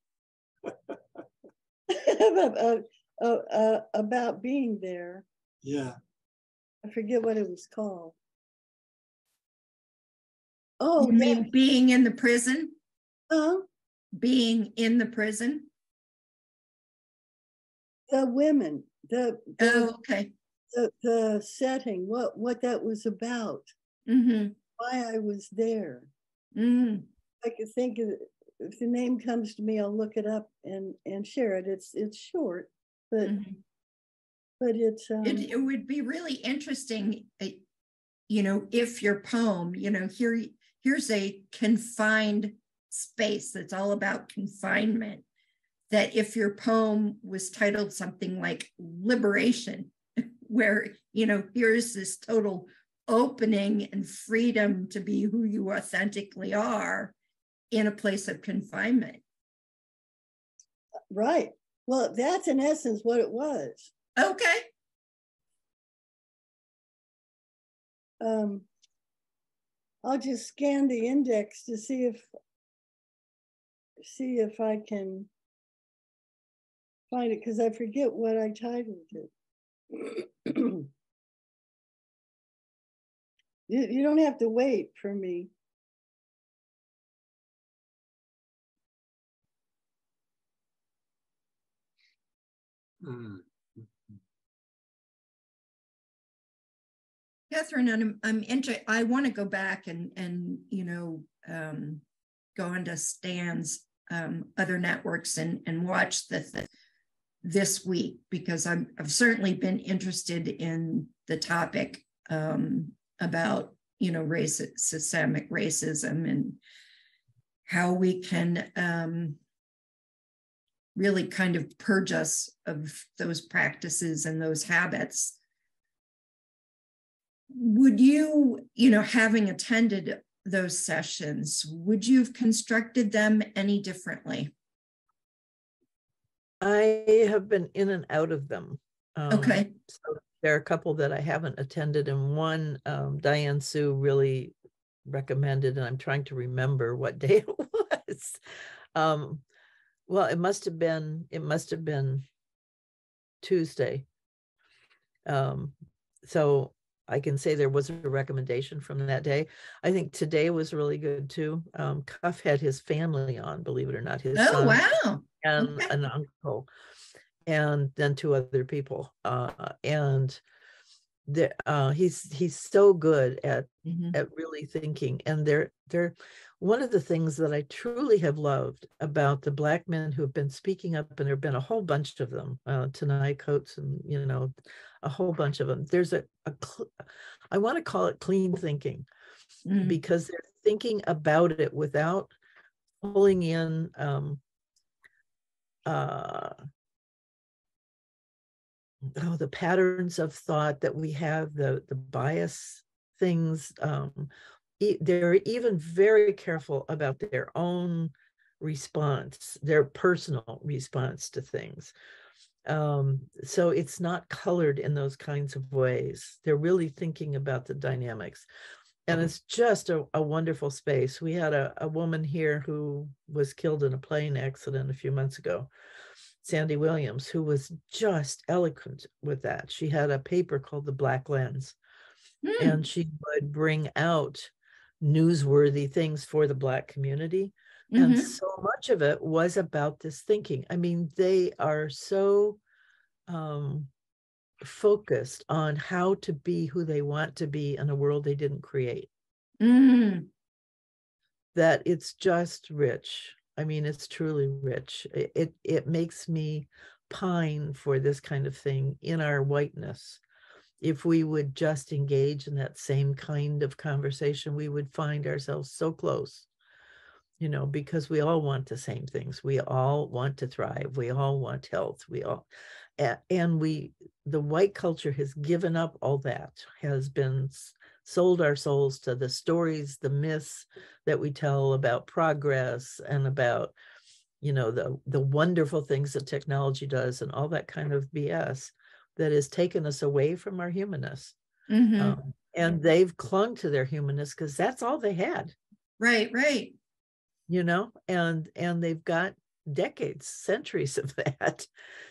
About being there. Yeah. I forget what it was called. Oh, you mean being in the prison? Being in the prison? The women. Okay. The setting, what that was about, why I was there. I could think of, if the name comes to me, I'll look it up and share it. It's short, but it's it would be really interesting, if your poem, here's a confined space that's all about confinement. That if your poem was titled something like Liberation, where, here's this total opening and freedom to be who you authentically are in a place of confinement. Right. Well, that's in essence what it was. Okay. I'll just scan the index to see if I can find it, because I forget what I titled it. You don't have to wait for me. Kathryn, I want to go back and go into Stan's other networks and watch this week, because I've certainly been interested in the topic about systemic racism and how we can really kind of purge us of those practices and those habits. Would you, having attended those sessions, would you have constructed them any differently? I have been in and out of them. Okay. So there are a couple that I haven't attended, and one Diane Sue really recommended, and I'm trying to remember what day it was. Well, it must have been Tuesday. So I can say there was a recommendation from that day. I think today was really good too. Cuff had his family on, believe it or not, his son wow. and an uncle, and then two other people. And he's so good at really thinking. And they're one of the things that I truly have loved about the Black men who have been speaking up, and there have been a whole bunch of them, Tanai Coates, and a whole bunch of them. There's I want to call it clean thinking, because they're thinking about it without pulling in the patterns of thought that we have, the bias things. They're even very careful about their own response, their personal response to things. So it's not colored in those kinds of ways. They're really thinking about the dynamics. And it's just a wonderful space. We had a woman here who was killed in a plane accident a few months ago, Sandy Williams, who was just eloquent with that. She had a paper called The Black Lens, and she would bring out newsworthy things for the Black community. And so much of it was about this thinking. I mean, they are so focused on how to be who they want to be in a world they didn't create. That it's just rich. I mean, it's truly rich. It makes me pine for this kind of thing in our whiteness. If we would just engage in that same kind of conversation, we would find ourselves so close, because we all want the same things. We all want to thrive. We all want health. And the white culture has given up all that, has been sold our souls to the stories, the myths that we tell about progress and about, the wonderful things that technology does and all that kind of BS that has taken us away from our humanness. And they've clung to their humanness because that's all they had. Right. And they've got decades, centuries of that.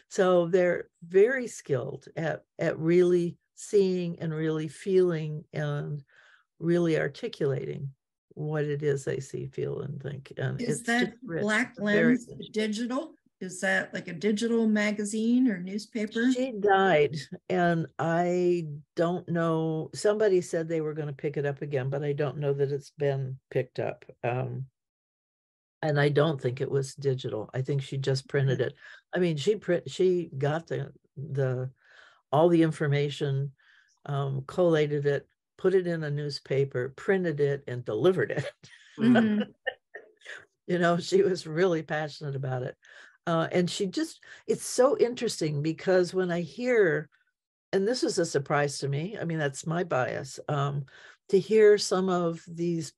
So they're very skilled at really seeing and really feeling and really articulating what it is they see, feel, and think. And is that Black Lens digital? Is that like a digital magazine or newspaper? She died, and I don't know. Somebody said they were going to pick it up again, but I don't know that it's been picked up. And I don't think it was digital. I think she just printed it. I mean, she got all the information, collated it, put it in a newspaper, printed it, and delivered it. She was really passionate about it. And it's so interesting because when I hear and this is a surprise to me. I mean, that's my bias, to hear some of these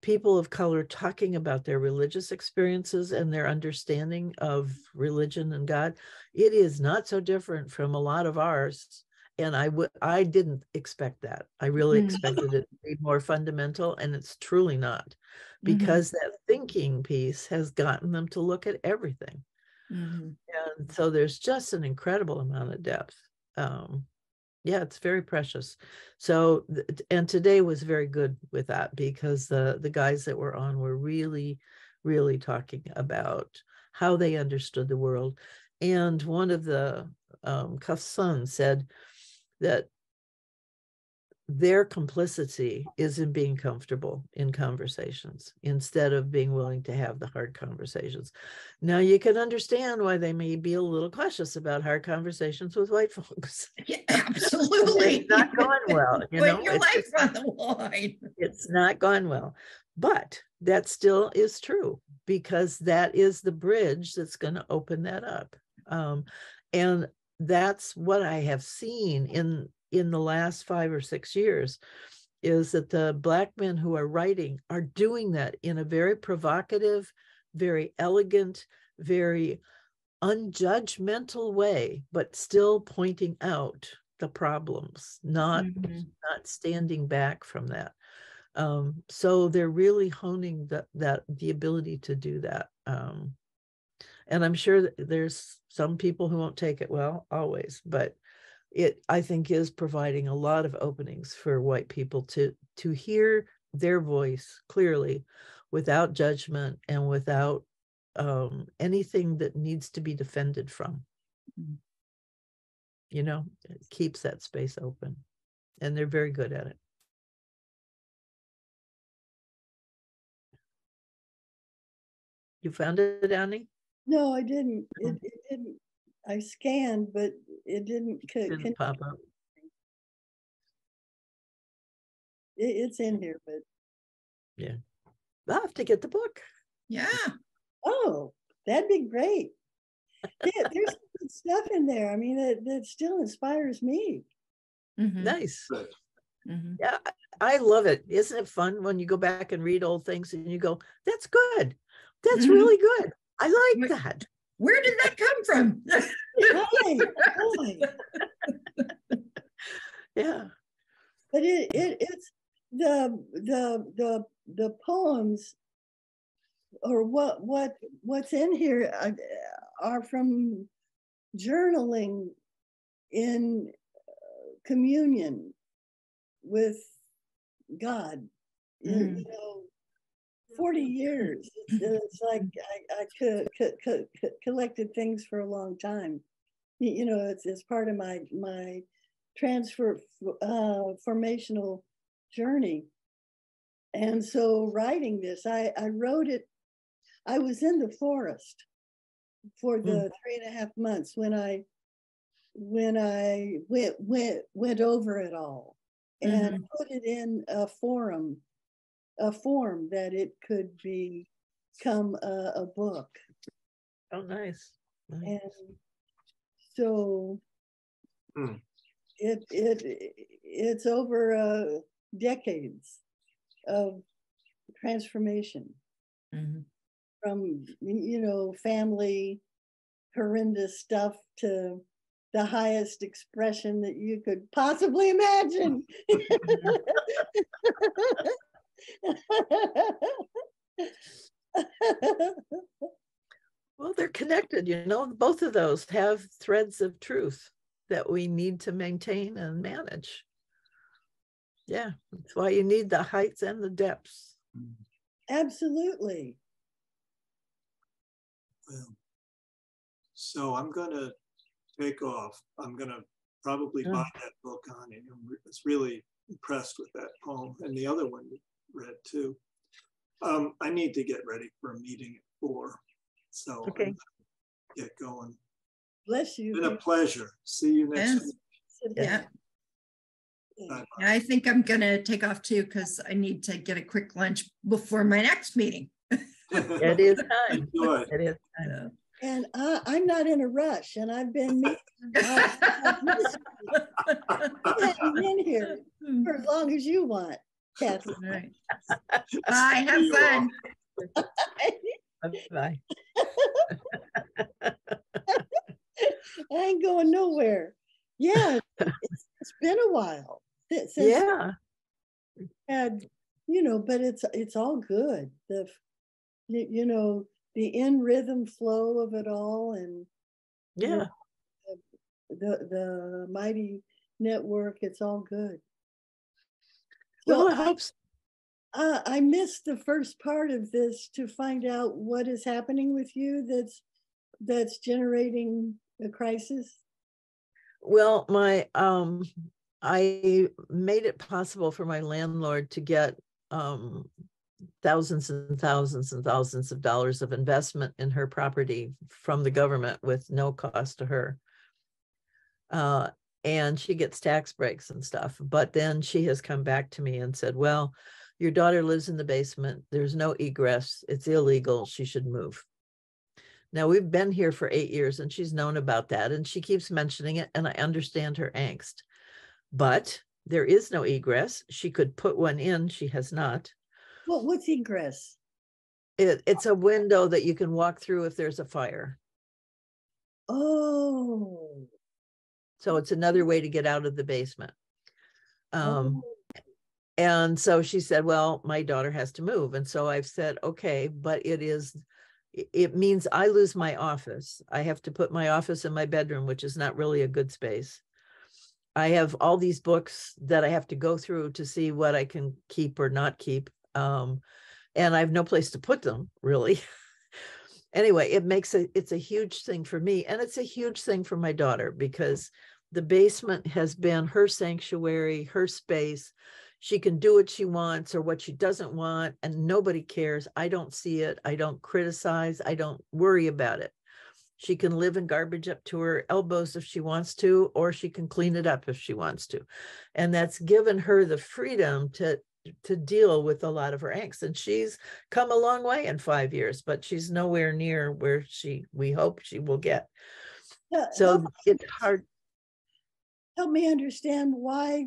people of color talking about their religious experiences and their understanding of religion and God. It is not so different from a lot of ours. And I didn't expect that. I really expected it to be more fundamental, and it's truly not, because that thinking piece has gotten them to look at everything. And so there's just an incredible amount of depth. Yeah, it's very precious. So, and today was very good with that, because the guys that were on were really, really talking about how they understood the world. And one of the Cuff's sons said that their complicity is in being comfortable in conversations instead of being willing to have the hard conversations. Now, you can understand why they may be a little cautious about hard conversations with white folks. Yeah, absolutely. It's not going well. Put your life on the line. It's not gone well. But that still is true, because that is the bridge that's going to open that up. And that's what I have seen in the last 5 or 6 years, is that the Black men who are writing are doing that in a very provocative, very elegant, very unjudgmental way, but still pointing out the problems, not standing back from that. So they're really honing the ability to do that. And I'm sure that there's some people who won't take it well, always, but it, I think, is providing a lot of openings for white people to hear their voice clearly, without judgment and without anything that needs to be defended from. You know, it keeps that space open, and they're very good at it. You found it, Annie? No, I didn't. It didn't. I scanned, but it didn't Pop up. It's in here, but yeah, I'll have to get the book. Yeah. Oh, that'd be great. Yeah, there's some good stuff in there. I mean, that still inspires me. Nice. Yeah, I love it. Isn't it fun when you go back and read old things and you go, that's good. That's really good. I like that. Where did that come from? Right. Yeah. But it's the poems, or what's in here are from journaling in communion with God. You know, 40 years. It's like I collected things for a long time. You know, it's part of my formational journey. And so writing this, I wrote it. I was in the forest for the 3.5 months when I went over it all and put it in a form that it could become a book. Oh, nice. And so it's over decades of transformation, from, you know, family horrendous stuff to the highest expression that you could possibly imagine. Well, they're connected, you know, both of those have threads of truth that we need to maintain and manage. Yeah, that's why you need the heights and the depths. Absolutely. Well, so I'm going to take off. I'm going to probably buy that book on it. I was really impressed with that poem, and the other one you read too. I need to get ready for a meeting at 4. So okay. Get going. Bless you. It's been a pleasure. See you next week. Yeah. Bye-bye. I think I'm going to take off too, because I need to get a quick lunch before my next meeting. It is time. Enjoy. It is time. And I'm not in a rush, and I've been in here for as long as you want, Kathryn. Right. Bye. Have fun. Bye. I ain't going nowhere. Yeah, it's been a while since Yeah. had, but it's all good. The in rhythm flow of it all, and Yeah. the mighty network. It's all good. Well, So I hope so. I missed the first part of this to find out what is happening with you that's generating a crisis. Well, I made it possible for my landlord to get thousands and thousands and thousands of dollars of investment in her property from the government with no cost to her. And she gets tax breaks and stuff. But then she has come back to me and said, well, your daughter lives in the basement. There's no egress. It's illegal. She should move. Now, we've been here for 8 years and she's known about that. And she keeps mentioning it. And I understand her angst. But there is no egress. She could put one in. She has not. Well, what's egress? It's a window that you can walk through if there's a fire. Oh. So it's another way to get out of the basement. And so she said, well, my daughter has to move. And so I've said, okay, but it means I lose my office. I have to put my office in my bedroom, which is not really a good space. I have all these books that I have to go through to see what I can keep or not keep. And I have no place to put them, really. Anyway, it's a huge thing for me. And it's a huge thing for my daughter because the basement has been her sanctuary, her space. She can do what she wants or what she doesn't want, and nobody cares. I don't see it. I don't criticize. I don't worry about it. She can live in garbage up to her elbows if she wants to, or she can clean it up if she wants to. And that's given her the freedom to deal with a lot of her angst. And she's come a long way in 5 years, but she's nowhere near where we hope she will get. So it's hard. Help me understand why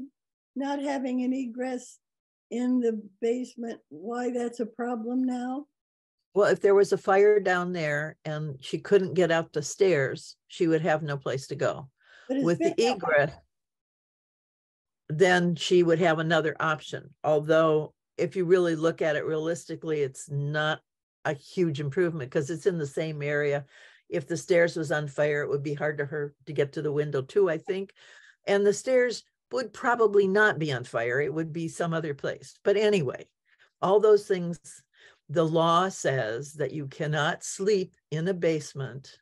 not having an egress in the basement, why that's a problem now. Well, if there was a fire down there and she couldn't get out the stairs, she would have no place to go. With the egress, then she would have another option. Although if you really look at it realistically, it's not a huge improvement because it's in the same area. If the stairs was on fire, it would be hard for her to get to the window too, I think. And the stairs would probably not be on fire. It would be some other place. But anyway, all those things, the law says that you cannot sleep in a basement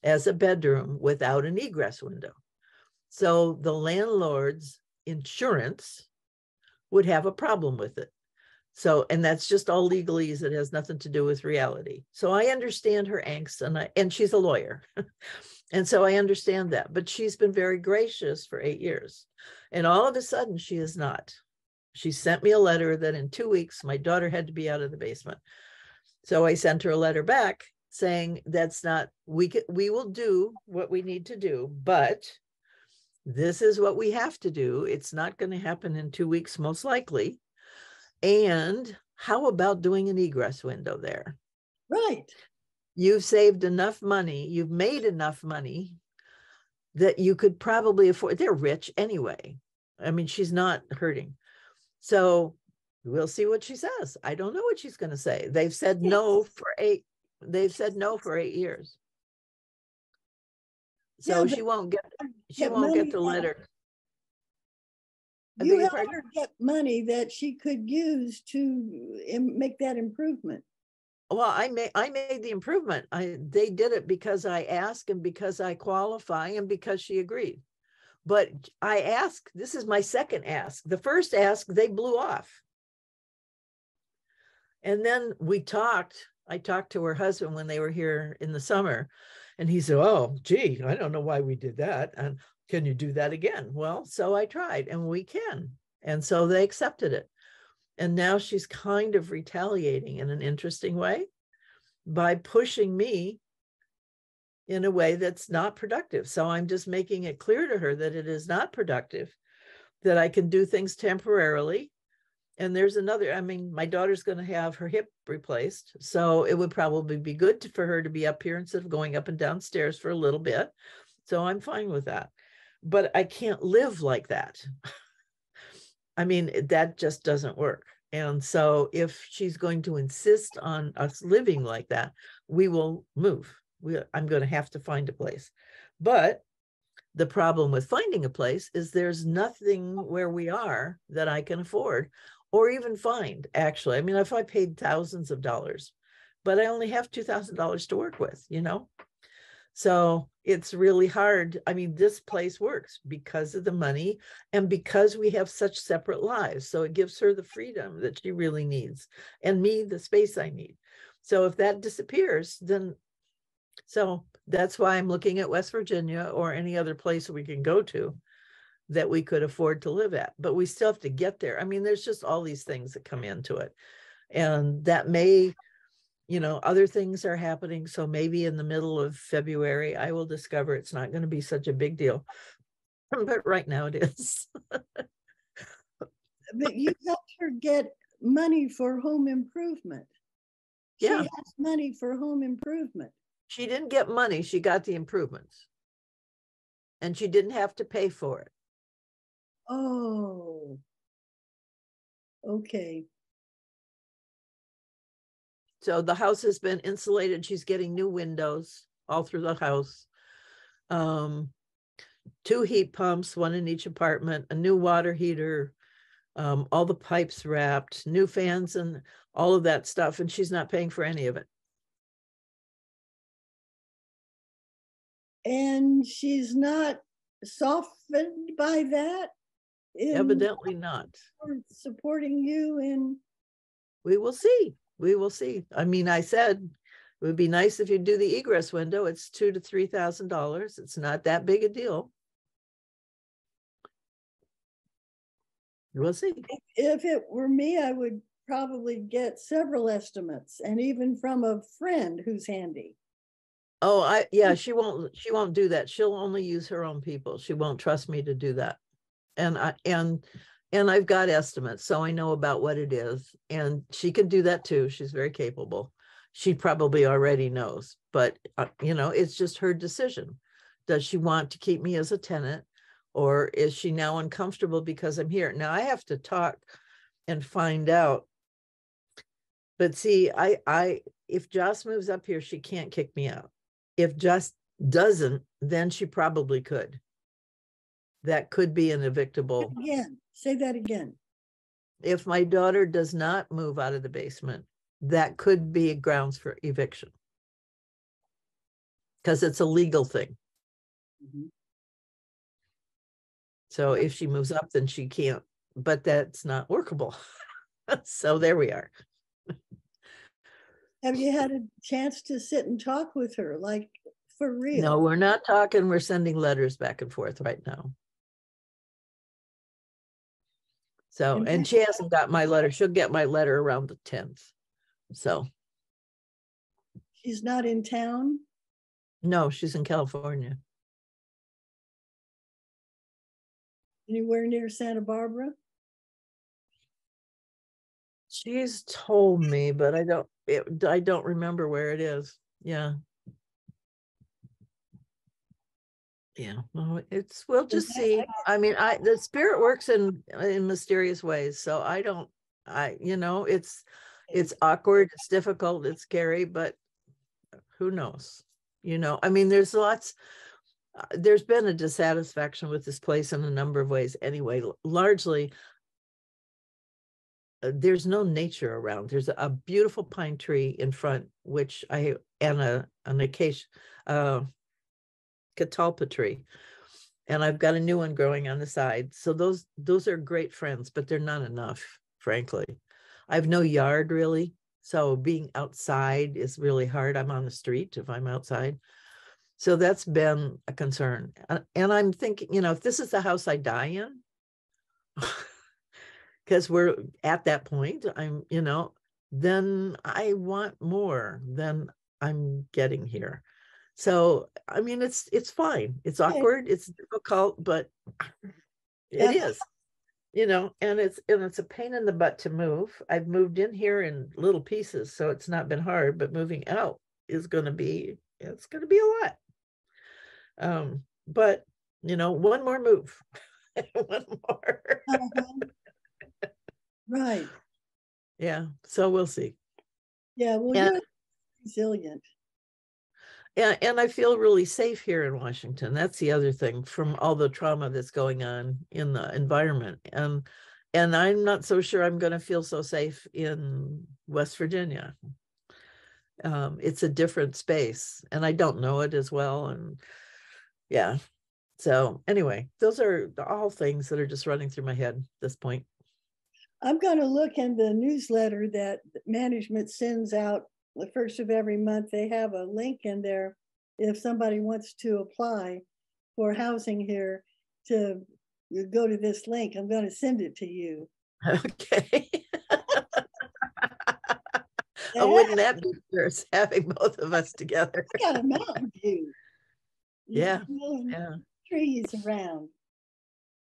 as a bedroom without an egress window. So the landlord's insurance would have a problem with it. So, and that's just all legalese. It has nothing to do with reality. So I understand her angst, and she's a lawyer. And so I understand that, but she's been very gracious for 8 years. And all of a sudden she is not. She sent me a letter that in 2 weeks, my daughter had to be out of the basement. So I sent her a letter back saying, that's not, we will do what we need to do, but this is what we have to do. It's not going to happen in 2 weeks, most likely. And how about doing an egress window there? Right. You've saved enough money. You've made enough money that you could probably afford. They're rich anyway. I mean, she's not hurting. So we'll see what she says. I don't know what she's going to say. They've said no for 8 years. So she won't get the letter. You helped her get money that she could use to make that improvement. Well, I made the improvement. They did it because I asked and because I qualify and because she agreed. But I asked, this is my second ask. The first ask, they blew off. And then I talked to her husband when they were here in the summer. And he said, oh, gee, I don't know why we did that. And can you do that again? Well, so I tried, and we can. And so they accepted it. And now she's kind of retaliating in an interesting way by pushing me in a way that's not productive. So I'm just making it clear to her that it is not productive, that I can do things temporarily. And there's another, I mean, my daughter's going to have her hip replaced. So it would probably be good for her to be up here instead of going up and down stairs for a little bit. So I'm fine with that. But I can't live like that. I mean, that just doesn't work. And so if she's going to insist on us living like that, we will move. I'm going to have to find a place. But the problem with finding a place is there's nothing where we are that I can afford or even find, actually. I mean, if I paid thousands of dollars, but I only have $2,000 to work with, you know? So it's really hard. I mean, this place works because of the money and because we have such separate lives. So it gives her the freedom that she really needs and me the space I need. So if that disappears, then so that's why I'm looking at West Virginia or any other place we can go to that we could afford to live at. But we still have to get there. I mean, there's just all these things that come into it. And that may, you know, other things are happening. So maybe in the middle of February, I will discover it's not going to be such a big deal. But right now it is. But you helped her get money for home improvement. Yeah. She has money for home improvement. She didn't get money. She got the improvements. And she didn't have to pay for it. Oh, okay. So the house has been insulated. She's getting new windows all through the house. 2 heat pumps, 1 in each apartment, a new water heater, all the pipes wrapped, new fans and all of that stuff. And she's not paying for any of it. And she's not softened by that? Evidently not. Supporting you in. We will see. We will see. I mean, I said it would be nice if you do the egress window. It's $2,000 to $3,000. It's not that big a deal. We'll see. If it were me, I would probably get several estimates, and even from a friend who's handy. Oh, yeah, she won't do that. She'll only use her own people. She won't trust me to do that. And I've got estimates, so I know about what it is. And she can do that too. She's very capable. She probably already knows, but you know, it's just her decision. Does she want to keep me as a tenant, or is she now uncomfortable because I'm here? Now I have to talk and find out. But see, if Joss moves up here, she can't kick me out. If Joss doesn't, then she probably could. That could be an evictable. Again, say that again. If my daughter does not move out of the basement, that could be grounds for eviction. Because it's a legal thing. Mm-hmm. So if she moves up, then she can't, but that's not workable. So there we are. Have you had a chance to sit and talk with her, like for real? No, we're not talking. We're sending letters back and forth right now. So, and she hasn't got my letter. She'll get my letter around the 10th. So. She's not in town? No, she's in California. Anywhere near Santa Barbara? She's told me, but I don't remember where it is. Yeah. Yeah, well, we'll just see. I mean, the spirit works in mysterious ways. So you know, it's awkward, it's difficult, it's scary, but who knows? You know, I mean, there's been a dissatisfaction with this place in a number of ways anyway. Largely, there's no nature around. There's a beautiful pine tree in front, and an acacia, catalpa tree, and I've got a new one growing on the side. So those are great friends, but they're not enough, frankly. I have no yard really, so being outside is really hard. I'm on the street if I'm outside. So that's been a concern. And I'm thinking, you know, if this is the house I die in, because we're at that point, then I want more than I'm getting here. So, I mean, it's fine. It's awkward. It's difficult, but it is, and it's a pain in the butt to move. I've moved in here in little pieces, so it's not been hard, but moving out is going to be, it's going to be a lot. But, one more move, one more. Right. Yeah. So we'll see. Yeah. Well, you're resilient. Yeah, and I feel really safe here in Washington. That's the other thing, from all the trauma that's going on in the environment. And I'm not so sure I'm going to feel so safe in West Virginia. It's a different space, and I don't know it as well. And yeah. So anyway, those are all things that are just running through my head at this point. I'm going to look in the newsletter that management sends out the first of every month. They have a link in there if somebody wants to apply for housing here, to go to this link. I'm going to send it to you. Okay. Oh, wouldn't that be fierce, having both of us together? I got a Mountain View. Yeah. Trees around.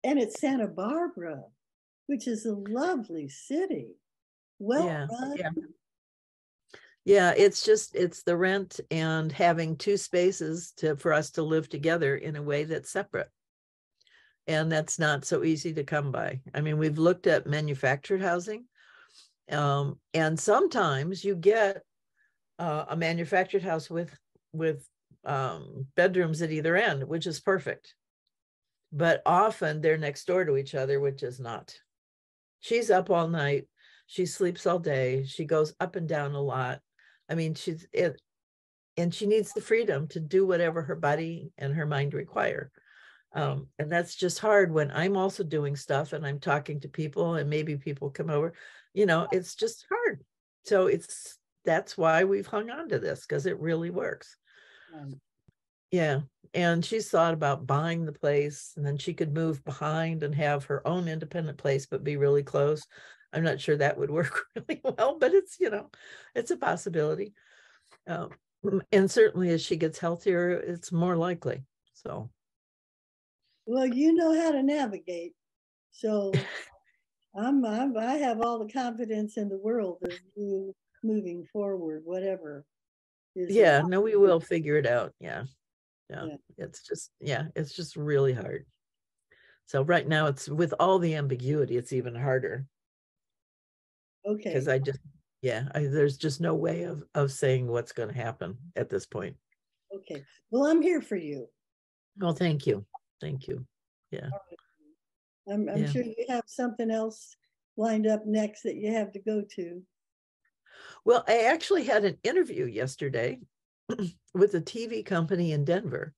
And it's Santa Barbara, which is a lovely city. Well run. Yeah, it's the rent and having two spaces for us to live together in a way that's separate. And that's not so easy to come by. I mean, we've looked at manufactured housing, and sometimes you get a manufactured house with bedrooms at either end, which is perfect. But often they're next door to each other, which is not. She's up all night. She sleeps all day. She goes up and down a lot. I mean, and she needs the freedom to do whatever her body and her mind require. And that's just hard when I'm also doing stuff and I'm talking to people, and maybe people come over, it's just hard. So that's why we've hung on to this, because it really works. Yeah. And she's thought about buying the place, and then she could move behind and have her own independent place, but be really close. I'm not sure that would work really well, but it's, it's a possibility. And certainly as she gets healthier, it's more likely. So. Well, you know how to navigate. So I have all the confidence in the world of you moving forward, whatever. Yeah, no, we will figure it out. Yeah. It's just really hard. So right now, it's with all the ambiguity, it's even harder. Okay. Because there's just no way of saying what's going to happen at this point. Okay. Well, I'm here for you. Well, thank you. Thank you. Yeah. I'm sure you have something else lined up next that you have to go to. Well, I actually had an interview yesterday with a TV company in Denver.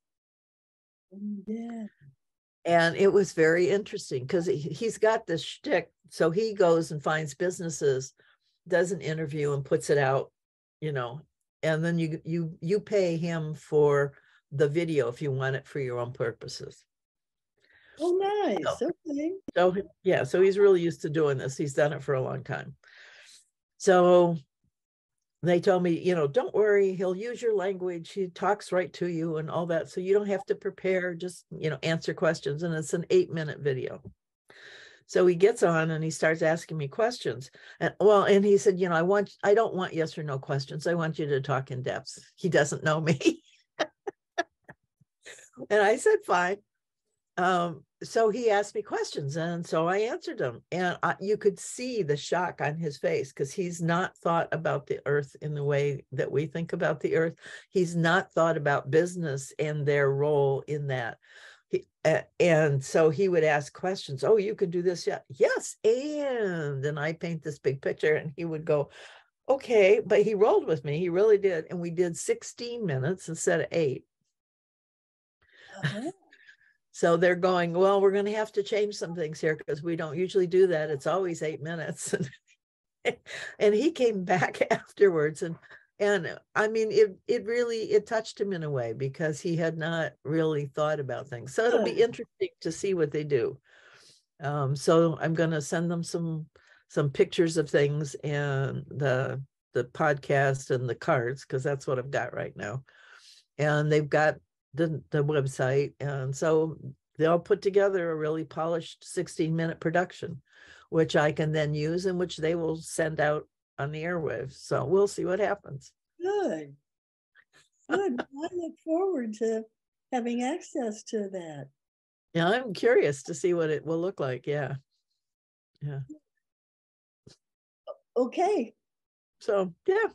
Yeah. And it was very interesting because he's got this shtick. So he goes and finds businesses, does an interview and puts it out, and then you pay him for the video if you want it for your own purposes. Oh, nice. Okay. So he's really used to doing this. He's done it for a long time. So they told me, don't worry, he'll use your language. He talks right to you and all that. So you don't have to prepare, just, answer questions. And it's an 8-minute video. So he gets on and he starts asking me questions. And he said, I don't want yes or no questions. I want you to talk in depth. He doesn't know me. And I said, fine. So he asked me questions, and so I answered them, and you could see the shock on his face, because he's not thought about the earth in the way that we think about the earth. He's not thought about business and their role in that. And so he would ask questions. Oh, you can do this. Yeah. Yes. And I paint this big picture, and he would go, okay, but he rolled with me. He really did. And we did 16 minutes instead of 8. So they're going, well, we're going to have to change some things here, because we don't usually do that. It's always 8 minutes. And he came back afterwards. And I mean, it touched him in a way, because he had not really thought about things. So it'll be interesting to see what they do. So I'm going to send them some pictures of things, and the podcast and the cards, because that's what I've got right now. and they've got the website. And so they'll put together a really polished 16-minute production, which I can then use and which they will send out on the airwaves. So we'll see what happens. Good. Good. I look forward to having access to that. Yeah, I'm curious to see what it will look like. Yeah. Yeah. Okay. So yeah,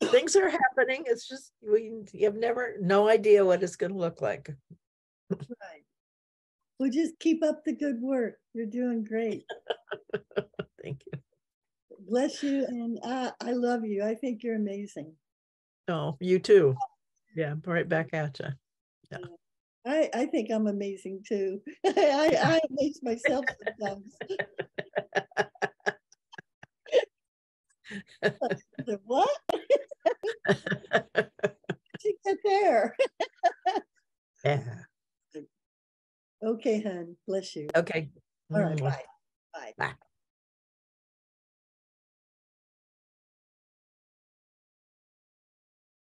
things are happening. It's just you have no idea what it's going to look like. Right. Well, just keep up the good work. You're doing great. Thank you. Bless you. And I love you. I think you're amazing. Oh, you too. Yeah, right back at you. Yeah. I think I'm amazing too. I amaze myself sometimes. What? Did you get there? Yeah. Okay, hon. Bless you. Okay. All right. Bye. Bye. Bye.